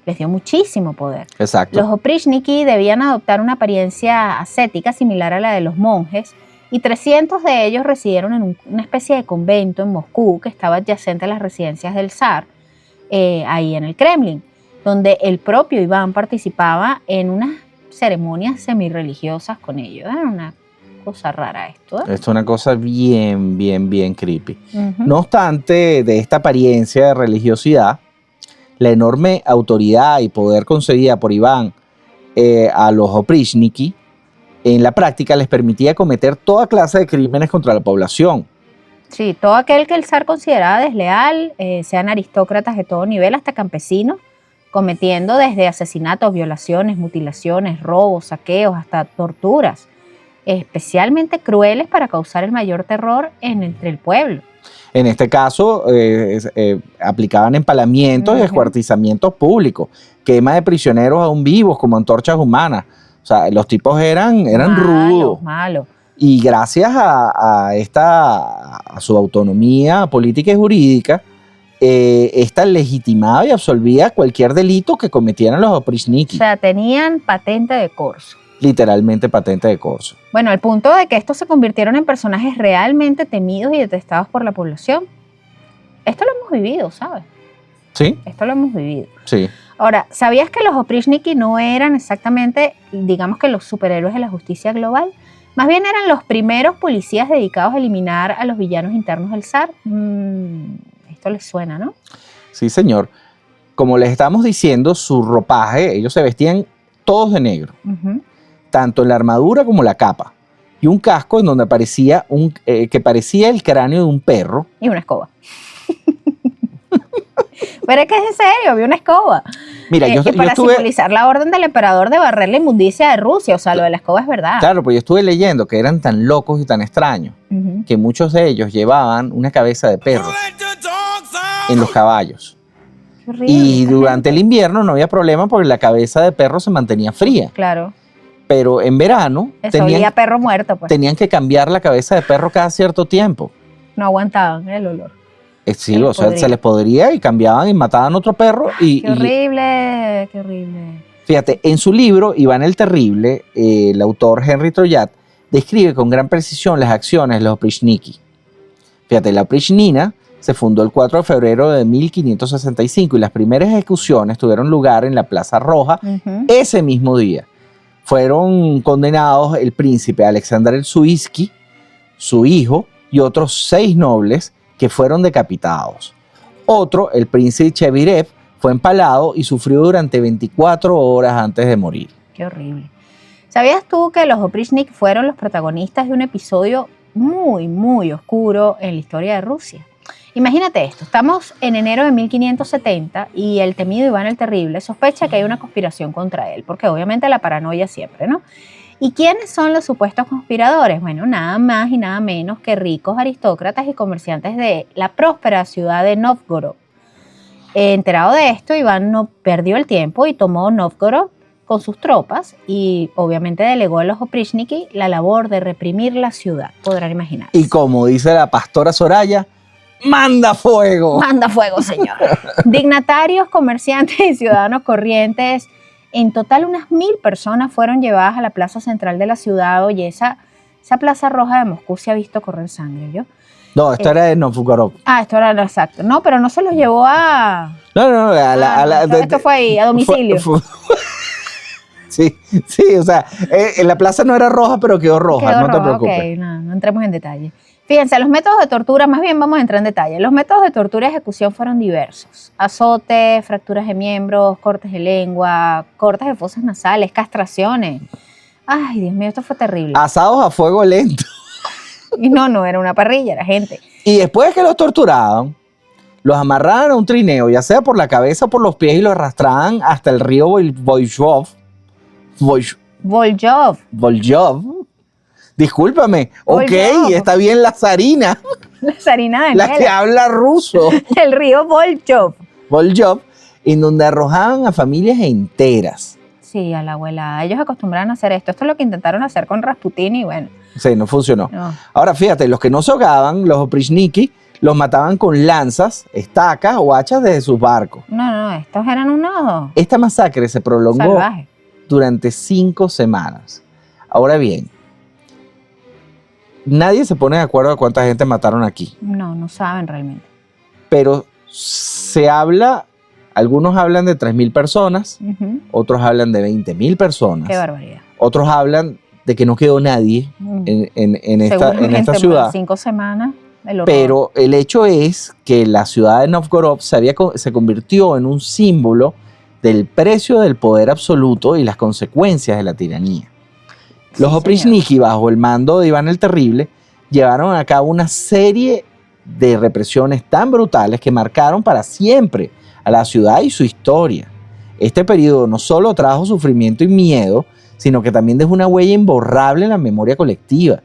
Les dio muchísimo poder. Exacto. Los oprishniki debían adoptar una apariencia ascética similar a la de los monjes y 300 de ellos residieron en una especie de convento en Moscú que estaba adyacente a las residencias del zar, ahí en el Kremlin, donde el propio Iván participaba en unas ceremonias semirreligiosas con ellos. Era una cosa rara esto. Esto es una cosa bien creepy. No obstante, de esta apariencia de religiosidad, la enorme autoridad y poder concedida por Iván a los oprishniki, en la práctica les permitía cometer toda clase de crímenes contra la población. Sí, todo aquel que el zar consideraba desleal, sean aristócratas de todo nivel hasta campesinos, cometiendo desde asesinatos, violaciones, mutilaciones, robos, saqueos, hasta torturas, especialmente crueles para causar el mayor terror entre el pueblo. En este caso, aplicaban empalamientos y descuartizamientos públicos, quema de prisioneros aún vivos como antorchas humanas. O sea, los tipos eran rudos. Malos. Y gracias a su autonomía política y jurídica, esta legitimaba y absolvía cualquier delito que cometieran los oprishniki. O sea, tenían patente de corso. Literalmente patente de corso. Bueno, al punto de que estos se convirtieron en personajes realmente temidos y detestados por la población. Esto lo hemos vivido, ¿sabes? ¿Sí? Esto lo hemos vivido. Sí. Ahora, ¿sabías que los oprishniki no eran exactamente, digamos que los superhéroes de la justicia global? Más bien eran los primeros policías dedicados a eliminar a los villanos internos del zar. Esto les suena, ¿no? Sí, señor. Como les estamos diciendo, su ropaje, ellos se vestían todos de negro. Tanto la armadura como la capa. Y un casco en donde parecía que parecía el cráneo de un perro. Y una escoba. Pero es que es en serio, vi una escoba. Mira, yo para estuve... simbolizar la orden del emperador de barrer la inmundicia de Rusia. O sea, lo de la escoba es verdad. Claro, pues yo estuve leyendo que eran tan locos y tan extraños que muchos de ellos llevaban una cabeza de perro en los caballos. Qué horrible, y durante el invierno no había problema porque la cabeza de perro se mantenía fría. Claro. Pero en verano olía perro muerto, pues. tenían que cambiar la cabeza de perro cada cierto tiempo. No aguantaban el olor. Sí, o sea, se les podría y cambiaban y mataban otro perro. Qué horrible, qué horrible. Fíjate, en su libro Iván el Terrible, el autor Henry Troyat describe con gran precisión las acciones de los oprishniki. Fíjate, la Oprishnina se fundó el 4 de febrero de 1565 y las primeras ejecuciones tuvieron lugar en la Plaza Roja ese mismo día. Fueron condenados el príncipe Alexander el Suitsky, su hijo y otros 6 nobles que fueron decapitados. Otro, el príncipe Chevirev, fue empalado y sufrió durante 24 horas antes de morir. Qué horrible. ¿Sabías tú que los oprishniki fueron los protagonistas de un episodio muy, muy oscuro en la historia de Rusia? Imagínate esto, estamos en enero de 1570 y el temido Iván el Terrible sospecha que hay una conspiración contra él, porque obviamente la paranoia siempre, ¿no? ¿Y quiénes son los supuestos conspiradores? Bueno, nada más y nada menos que ricos aristócratas y comerciantes de la próspera ciudad de Novgorod. Enterado de esto, Iván no perdió el tiempo y tomó Novgorod con sus tropas y obviamente delegó a los oprishniki la labor de reprimir la ciudad, podrán imaginar. Y como dice la pastora Soraya, ¡manda fuego! ¡Manda fuego, señor! Dignatarios, comerciantes y ciudadanos corrientes, en total unas 1000 personas fueron llevadas a la plaza central de la ciudad. Oye, esa plaza roja de Moscú se ha visto correr sangre, ¿yo? No, esto era de Novgorod. Esto era lo exacto. No, pero no se los llevó a... No, esto fue ahí, a domicilio. Sí, o sea, la plaza no era roja, pero quedó roja, no te preocupes. Ok, no entremos en detalle. Fíjense, los métodos de tortura, más bien vamos a entrar en detalle. Los métodos de tortura y ejecución fueron diversos. Azote, fracturas de miembros, cortes de lengua, cortes de fosas nasales, castraciones. Ay, Dios mío, esto fue terrible. Asados a fuego lento. Y no era una parrilla, era gente. Y después de que los torturaban, los amarraban a un trineo, ya sea por la cabeza o por los pies, y los arrastraban hasta el río Voljov. Voljov. Discúlpame. Ok, Voljov. está bien la zarina, La zarina de la que habla ruso. El río Voljov. Voljov, en donde arrojaban a familias enteras. Sí, a la abuela. Ellos acostumbraban a hacer esto. Esto es lo que intentaron hacer con Rasputín y bueno. Sí, no funcionó. No. Ahora fíjate, los que no se ahogaban, los oprichniki, los mataban con lanzas, estacas o hachas desde sus barcos. No, estos eran unos Esta masacre se prolongó salvajes. durante 5 semanas. Ahora bien, nadie se pone de acuerdo de cuánta gente mataron aquí, No saben realmente. pero se habla, algunos hablan de 3.000 personas, Ujú. otros hablan de 20.000 personas, Qué barbaridad. otros hablan de que no quedó nadie en esta ciudad. 5 semanas, el horror. Pero el hecho es que la ciudad de Novgorod se convirtió en un símbolo del precio del poder absoluto y las consecuencias de la tiranía. Sí, Los oprichniki, bajo el mando de Iván el Terrible, llevaron a cabo una serie de represiones tan brutales que marcaron para siempre a la ciudad y su historia. Este periodo no solo trajo sufrimiento y miedo, sino que también dejó una huella imborrable en la memoria colectiva.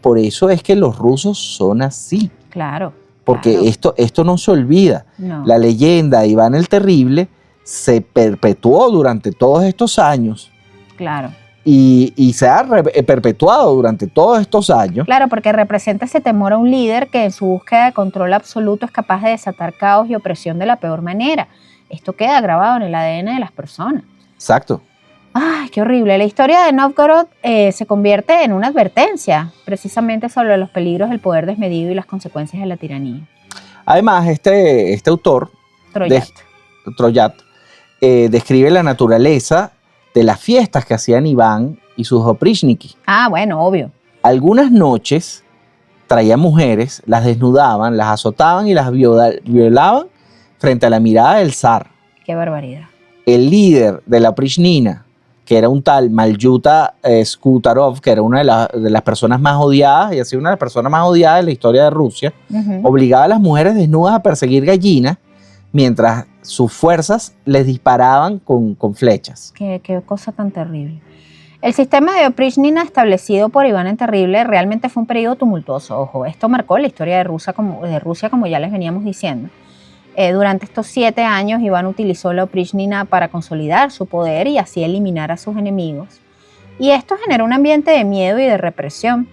Por eso es que los rusos son así, Claro. porque claro. esto no se olvida. No. La leyenda de Iván el Terrible se perpetuó durante todos estos años Claro. y se ha perpetuado durante todos estos años. Claro, porque representa ese temor a un líder que en su búsqueda de control absoluto es capaz de desatar caos y opresión de la peor manera. Esto queda grabado en el ADN de las personas. Exacto. ¡Ay, qué horrible! La historia de Novgorod se convierte en una advertencia precisamente sobre los peligros del poder desmedido y las consecuencias de la tiranía. Además, este autor, Troyat. Troyat, describe la naturaleza de las fiestas que hacían Iván y sus oprichniki. Ah, bueno, obvio. Algunas noches traían mujeres, las desnudaban, las azotaban y las violaban frente a la mirada del zar. Qué barbaridad. El líder de la Oprychnina, que era un tal Malyuta Skutarov, que era una de las personas más odiadas, y así una de las personas más odiadas de la historia de Rusia, obligaba a las mujeres desnudas a perseguir gallinas mientras sus fuerzas les disparaban con flechas. Qué cosa tan terrible. El sistema de Oprychnina establecido por Iván el Terrible realmente fue un periodo tumultuoso. Ojo, esto marcó la historia de Rusia, como ya les veníamos diciendo. Durante estos 7 años, Iván utilizó la Oprychnina para consolidar su poder y así eliminar a sus enemigos. Y esto generó un ambiente de miedo y de represión.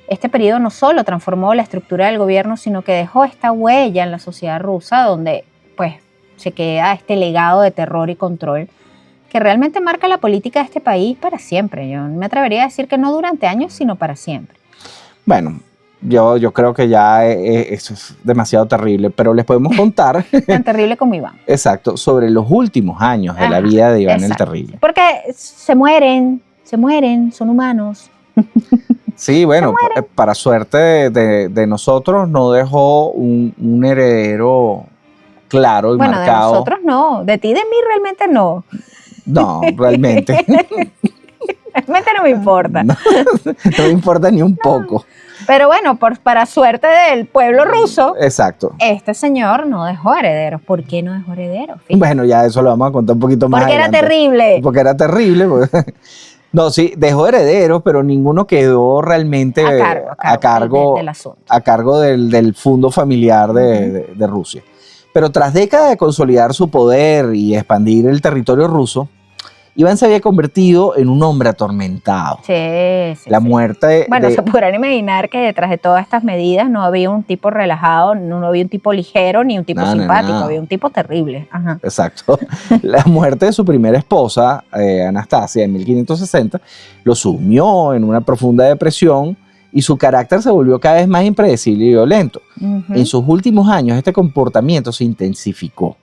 Este periodo no solo transformó la estructura del gobierno, sino que dejó esta huella en la sociedad rusa, donde pues se queda este legado de terror y control que realmente marca la política de este país para siempre. Yo me atrevería a decir que no durante años, sino para siempre. Bueno, yo creo que ya eso es demasiado terrible, pero les podemos contar. Tan terrible como Iván. Exacto, sobre los últimos años de la vida de Iván el Terrible. Porque se mueren, son humanos. Sí, bueno, para suerte de nosotros no dejó un heredero claro y marcado. Bueno, de nosotros no, de ti y de mí realmente no. No, realmente. Realmente no me importa. No me importa ni un poco. Pero bueno, para suerte del pueblo ruso, exacto, este señor no dejó herederos. ¿Por qué no dejó herederos? Fíjate. Bueno, ya eso lo vamos a contar un poquito más Porque adelante. era terrible. Porque era terrible. No, sí, dejó herederos, pero ninguno quedó realmente a cargo del fondo familiar de Rusia. Pero tras décadas de consolidar su poder y expandir el territorio ruso, Iván se había convertido en un hombre atormentado. Sí. La muerte. Bueno, se podrán imaginar que detrás de todas estas medidas no había un tipo relajado, no había un tipo ligero ni un tipo simpático, había un tipo terrible. Ajá. Exacto. La muerte de su primera esposa, Anastasia, en 1560, lo sumió en una profunda depresión y su carácter se volvió cada vez más impredecible y violento. En sus últimos años, este comportamiento se intensificó.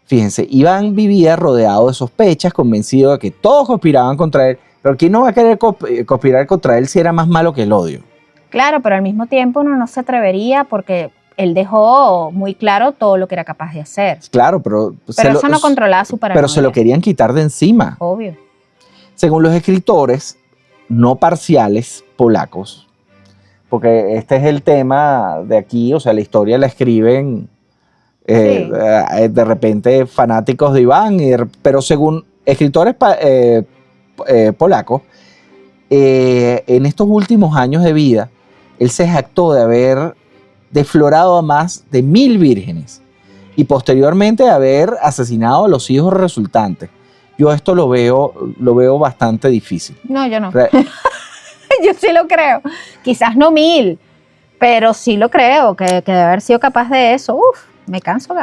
Fíjense, Iván vivía rodeado de sospechas, convencido de que todos conspiraban contra él, pero ¿quién no va a querer conspirar contra él si era más malo que el odio? Claro, pero al mismo tiempo uno no se atrevería porque él dejó muy claro todo lo que era capaz de hacer. Claro, pero eso no controlaba su paranoia. Pero se lo querían quitar de encima. Obvio. Según los escritores no parciales polacos, porque este es el tema de aquí, o sea, la historia la escriben De repente fanáticos de Iván, pero según escritores polacos, en estos últimos años de vida, él se jactó de haber deflorado a más de 1000 vírgenes y posteriormente haber asesinado a los hijos resultantes. Yo esto lo veo bastante difícil. No, yo no. Yo sí lo creo. Quizás no 1000, pero sí lo creo, que de haber sido capaz de eso. Me canso.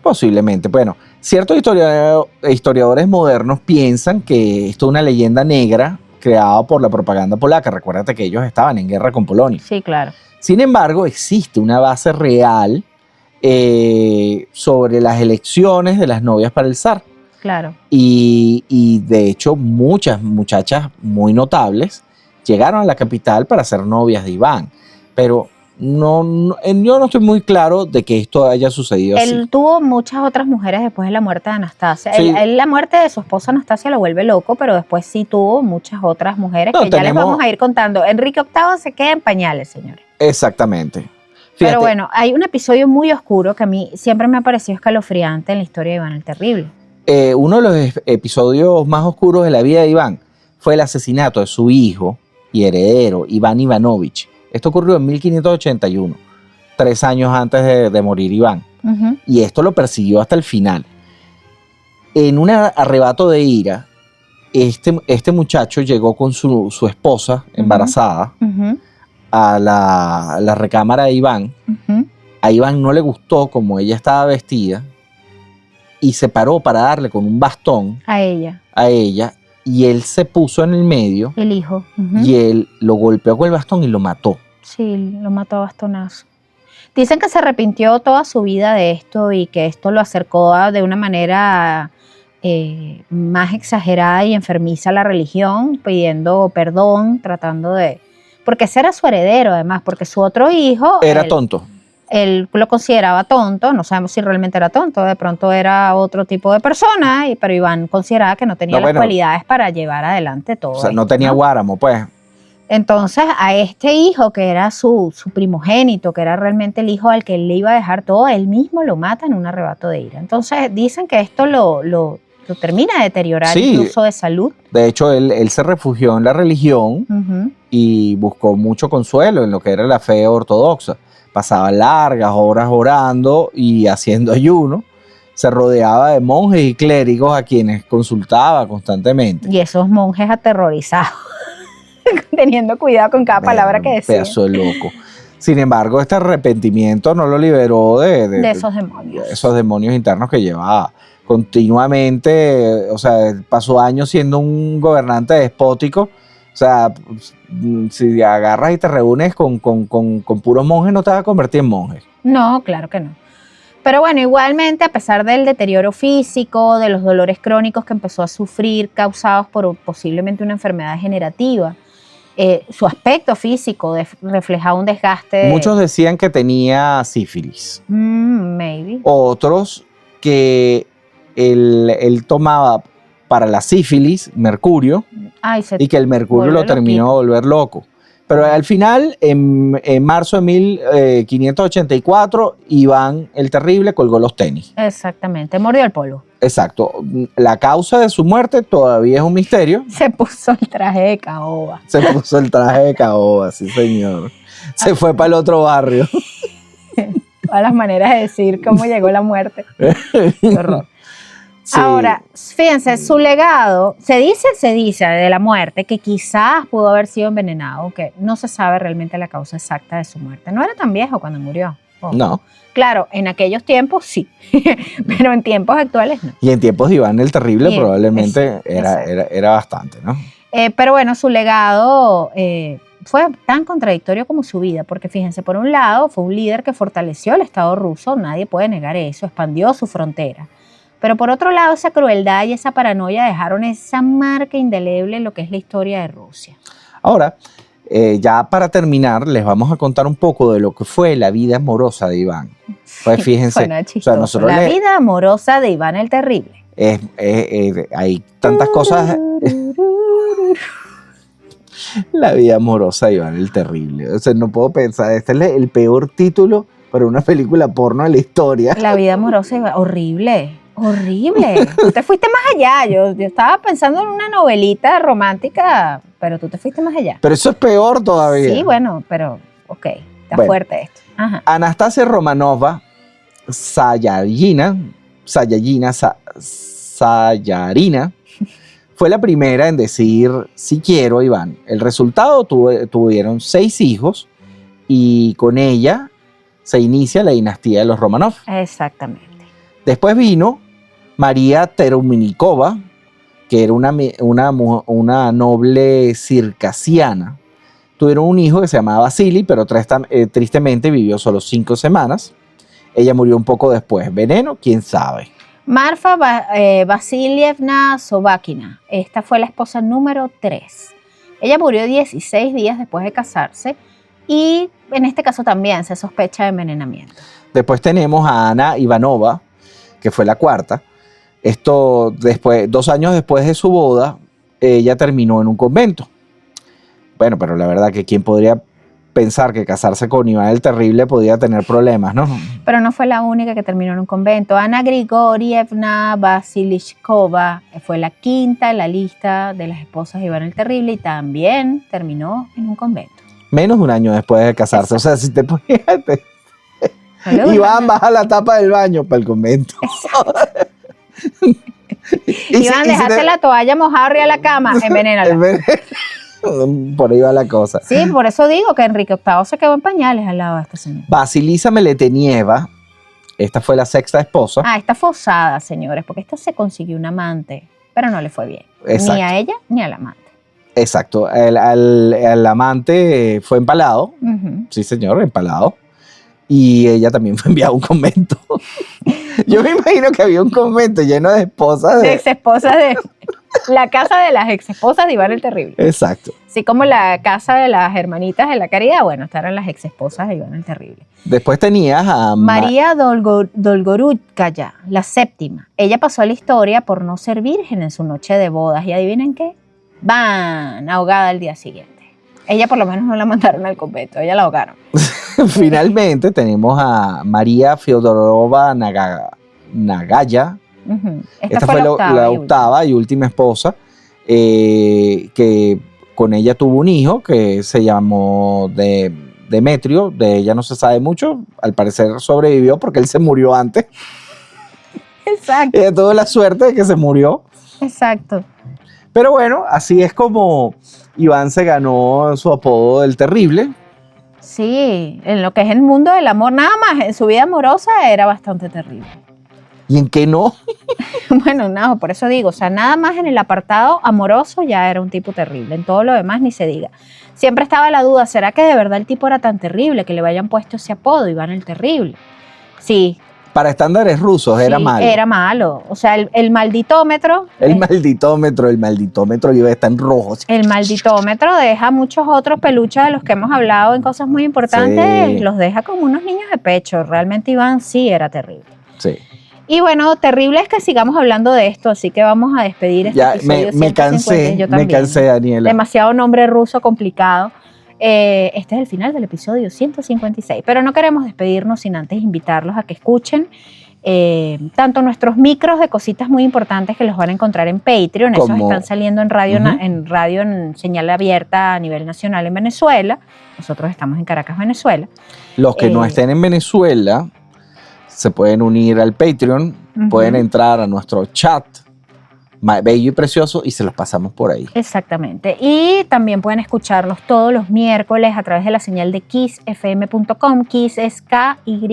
Posiblemente. Bueno, ciertos historiadores modernos piensan que esto es una leyenda negra creada por la propaganda polaca. Recuérdate que ellos estaban en guerra con Polonia. Sí, claro. Sin embargo, existe una base real sobre las elecciones de las novias para el zar. Claro. Y de hecho, muchas muchachas muy notables llegaron a la capital para ser novias de Iván. Pero yo no estoy muy claro de que esto haya sucedido así. Él tuvo muchas otras mujeres después de la muerte de Anastasia. Sí. La muerte de su esposa Anastasia lo vuelve loco, pero después sí tuvo muchas otras mujeres que ya les vamos a ir contando. Enrique VIII se queda en pañales, señores. Exactamente. Fíjate. Pero bueno, hay un episodio muy oscuro que a mí siempre me ha parecido escalofriante en la historia de Iván el Terrible. Uno de los episodios más oscuros de la vida de Iván fue el asesinato de su hijo y heredero, Iván Ivanovich. Esto ocurrió en 1581, 3 años antes de morir Iván. Uh-huh. Y esto lo persiguió hasta el final. En un arrebato de ira, este muchacho llegó con su esposa embarazada Uh-huh. a la recámara de Iván. Uh-huh. A Iván no le gustó como ella estaba vestida y se paró para darle con un bastón A ella, y él se puso en el medio el hijo. Uh-huh. y él lo golpeó con el bastón y lo mató. Sí, lo mató a bastonazo. Dicen que se arrepintió toda su vida de esto y que esto lo acercó de una manera más exagerada y enfermiza a la religión, pidiendo perdón, tratando de... Porque ese era su heredero, además, porque su otro hijo... Era tonto. Él lo consideraba tonto, no sabemos si realmente era tonto, de pronto era otro tipo de persona, pero Iván consideraba que no tenía las cualidades para llevar adelante todo. O sea, no tenía guáramo, pues. Entonces, a este hijo, que era su primogénito, que era realmente el hijo al que él le iba a dejar todo, él mismo lo mata en un arrebato de ira. Entonces, dicen que esto lo termina de deteriorar, sí, incluso de salud. De hecho, él se refugió en la religión Uh-huh. y buscó mucho consuelo en lo que era la fe ortodoxa. Pasaba largas horas orando y haciendo ayuno. Se rodeaba de monjes y clérigos a quienes consultaba constantemente. Y esos monjes aterrorizados, teniendo cuidado con cada palabra que decía. Pedazo de loco. Sin embargo, este arrepentimiento no lo liberó de esos demonios. Esos demonios internos que llevaba continuamente. O sea, pasó años siendo un gobernante despótico. O sea, si agarras y te reúnes con puros monjes, no te vas a convertir en monje. No, claro que no. Pero bueno, igualmente, a pesar del deterioro físico, de los dolores crónicos que empezó a sufrir, causados por posiblemente una enfermedad degenerativa, su aspecto físico reflejaba un desgaste. Muchos decían que tenía sífilis. Maybe. Otros que él tomaba para la sífilis mercurio. Y que el mercurio lo terminó de volver loco. Pero al final, en marzo de 1584, Iván el Terrible colgó los tenis. Exactamente, mordió el polvo. Exacto. La causa de su muerte todavía es un misterio. Se puso el traje de caoba. Se puso el traje de caoba, sí señor. Se fue para el otro barrio. Todas las maneras de decir cómo llegó la muerte. Qué horror. Sí. Ahora, fíjense, su legado, se dice de la muerte que quizás pudo haber sido envenenado, que no se sabe realmente la causa exacta de su muerte. No era tan viejo cuando murió. No. Claro, en aquellos tiempos sí, pero en tiempos actuales no. Y en tiempos de Iván el Terrible probablemente era bastante, ¿no? Pero bueno, su legado fue tan contradictorio como su vida, porque fíjense, por un lado fue un líder que fortaleció el Estado ruso, nadie puede negar eso, expandió su frontera. Pero por otro lado, esa crueldad y esa paranoia dejaron esa marca indeleble en lo que es la historia de Rusia. Ahora, ya para terminar, les vamos a contar un poco de lo que fue la vida amorosa de Iván. Pues fíjense, o sea, la vida amorosa de Iván el Terrible. Hay tantas cosas. La vida amorosa de Iván el Terrible. O sea, no puedo pensar, este es el peor título pero una película porno de la historia. La vida amorosa iba horrible. Horrible. Tú te fuiste más allá. Yo estaba pensando en una novelita romántica, pero tú te fuiste más allá. Pero eso es peor todavía. Sí, bueno, pero ok, está Bueno. fuerte esto. Ajá. Anastasia Romanova Sayarina fue la primera en decir sí quiero a Iván. El resultado tuvieron 6 hijos y con ella se inicia la dinastía de los Romanov. Exactamente. Después vino María Teruminikova, que era una noble circasiana. Tuvieron un hijo que se llamaba Vasily, pero tristemente vivió solo 5 semanas. Ella murió un poco después. Veneno, quién sabe. Marfa Vasilievna Sobakina. Esta fue la esposa número 3. Ella murió 16 días después de casarse y en este caso también se sospecha de envenenamiento. Después tenemos a Ana Ivanova, que fue la 4ª. Esto, 2 años después de su boda, ella terminó en un convento. Bueno, pero la verdad que quién podría pensar que casarse con Iván el Terrible podía tener problemas, ¿no? Pero no fue la única que terminó en un convento. Ana Grigorievna Vasilishkova fue la 5ª en la lista de las esposas de Iván el Terrible y también terminó en un convento. Menos de un año después de casarse. Exacto. O sea, si te ponías... Luego, Iván, baja la tapa del baño para el convento. Iván, dejaste la toalla mojada arriba de la cama, envenénala. Por ahí va la cosa. Sí, por eso digo que Enrique VIII se quedó en pañales al lado de este señor. Vasilisa Meletenieva, esta fue la 6ª esposa. Está forzada, señores, porque esta se consiguió un amante, pero no le fue bien. Exacto. Ni a ella ni al amante. Exacto, el amante fue empalado, Uh-huh. sí señor, empalado, y ella también fue enviada a un convento. Yo me imagino que había un convento lleno de esposas. De exesposas de... La casa de las exesposas de Iván el Terrible. Exacto. Así como la casa de las hermanitas de la caridad, bueno, estas eran las exesposas de Iván el Terrible. Después tenías a María Dolgorútkaya, la 7ª. Ella pasó a la historia por no ser virgen en su noche de bodas. ¿Y adivinen qué? ¡Van! Ahogada al día siguiente. Ella por lo menos no la mandaron al convento, ella la ahogaron. Finalmente tenemos a María Feodorova Nagaya. Uh-huh. Esta fue la 8ª y última esposa, que con ella tuvo un hijo que se llamó Demetrio. De ella no se sabe mucho, al parecer sobrevivió porque él se murió antes. Exacto. Ella tuvo la suerte de que se murió. Exacto. Pero bueno, así es como Iván se ganó su apodo del Terrible. Sí, en lo que es el mundo del amor, nada más, en su vida amorosa era bastante terrible. ¿Y en qué no? Bueno, no, por eso digo, o sea, nada más en el apartado amoroso ya era un tipo terrible, en todo lo demás ni se diga. Siempre estaba la duda, ¿será que de verdad el tipo era tan terrible que le hayan puesto ese apodo, Iván el Terrible? Sí. Para estándares rusos era malo. Era malo, o sea, el malditómetro. El malditómetro iba a estar en rojo. El malditómetro deja muchos otros peluches de los que hemos hablado en cosas muy importantes, Sí. Los deja como unos niños de pecho, realmente Iván sí era terrible. Sí. Y bueno, terrible es que sigamos hablando de esto, así que vamos a despedir este Ya episodio me 150. Yo también. me cansé, Daniela. Demasiado nombre ruso complicado. Este es el final del episodio 156, pero no queremos despedirnos sin antes invitarlos a que escuchen tanto nuestros micros de cositas muy importantes que los van a encontrar en Patreon. Esos están saliendo en radio, en señal abierta a nivel nacional en Venezuela. Nosotros estamos en Caracas, Venezuela. Los que no estén en Venezuela se pueden unir al Patreon, pueden entrar a nuestro chat bello y precioso y se los pasamos por ahí. Exactamente. Y también pueden escucharnos todos los miércoles a través de la señal de kissfm.com. Kiss es KYS.com,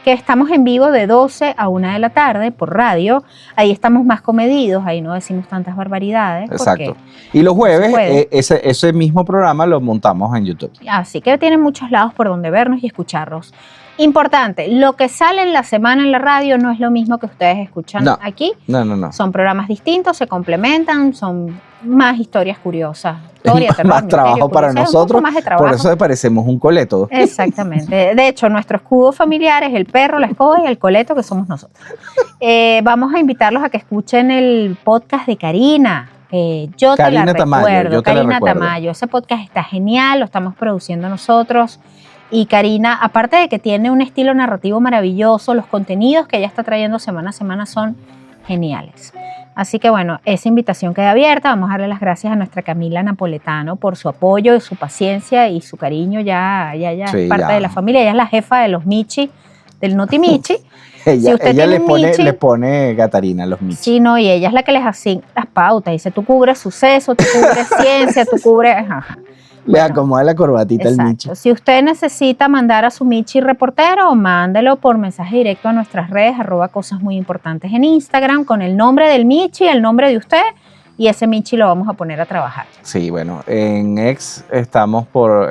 que estamos en vivo de 12 a 1 de la tarde por radio. Ahí estamos más comedidos, ahí no decimos tantas barbaridades. Exacto. Y los jueves, puede. ese mismo programa lo montamos en YouTube. Así que tienen muchos lados por donde vernos y escucharnos. Importante, lo que sale en la semana en la radio no es lo mismo que ustedes escuchan aquí. No. Son programas distintos, se complementan, son más historias curiosas. Historia, terror, más trabajo misterio, para curiosidad, nosotros, un poco más de trabajo. por eso parecemos un coleto. Exactamente. De hecho, nuestro escudo familiar es el perro, la escoba y el coleto, que somos nosotros. Vamos a invitarlos a que escuchen el podcast de Karina. Yo Karina te la Tamayo, recuerdo. yo te la Karina recuerdo. Tamayo. Ese podcast está genial, lo estamos produciendo nosotros. Y Karina, aparte de que tiene un estilo narrativo maravilloso, los contenidos que ella está trayendo semana a semana son geniales. Así que bueno, esa invitación queda abierta. Vamos a darle las gracias a nuestra Camila Napoletano por su apoyo y su paciencia y su cariño. Ya Sí, es parte ya. de la familia. Ella es la jefa de los Michi, del Noti Michi. Ella, Si usted ella tiene le un pone, Michi, le pone Gatarina a los Michi. sí, no, y ella es la que les asigna las pautas. Dice, tú cubres suceso, tú cubres ciencia, tú cubres... Ajá. Le Bueno, acomoda la corbatita al Michi. exacto. Si usted necesita mandar a su Michi reportero, mándelo por mensaje directo a nuestras redes, @cosas muy importantes en Instagram, con el nombre del Michi, el nombre de usted, y ese Michi lo vamos a poner a trabajar. Sí, bueno, en X estamos por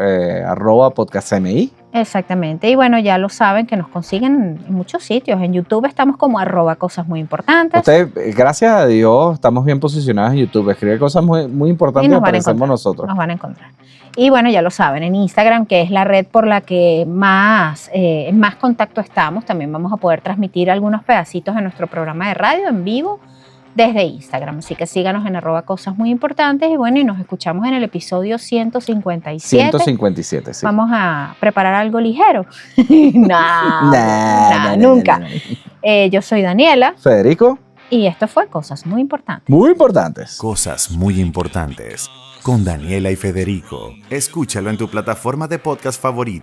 @podcastmi. Exactamente. Y bueno, ya lo saben que nos consiguen en muchos sitios. En YouTube estamos como @cosas muy importantes. Usted, gracias a Dios, estamos bien posicionados en YouTube. Escribe cosas muy, muy importantes y nos van a aparecemos encontrar. nosotros. Nos van a encontrar. Y bueno, ya lo saben, en Instagram, que es la red por la que más contacto estamos, también vamos a poder transmitir algunos pedacitos de nuestro programa de radio en vivo desde Instagram. Así que síganos en @cosas muy importantes. Y bueno, y nos escuchamos en el episodio 157. 157, sí. Vamos a preparar algo ligero. No, nunca. Yo soy Daniela Federico, y esto fue Cosas Muy Importantes. muy importantes. Cosas muy importantes con Daniela y Federico. Escúchalo en tu plataforma de podcast favorita.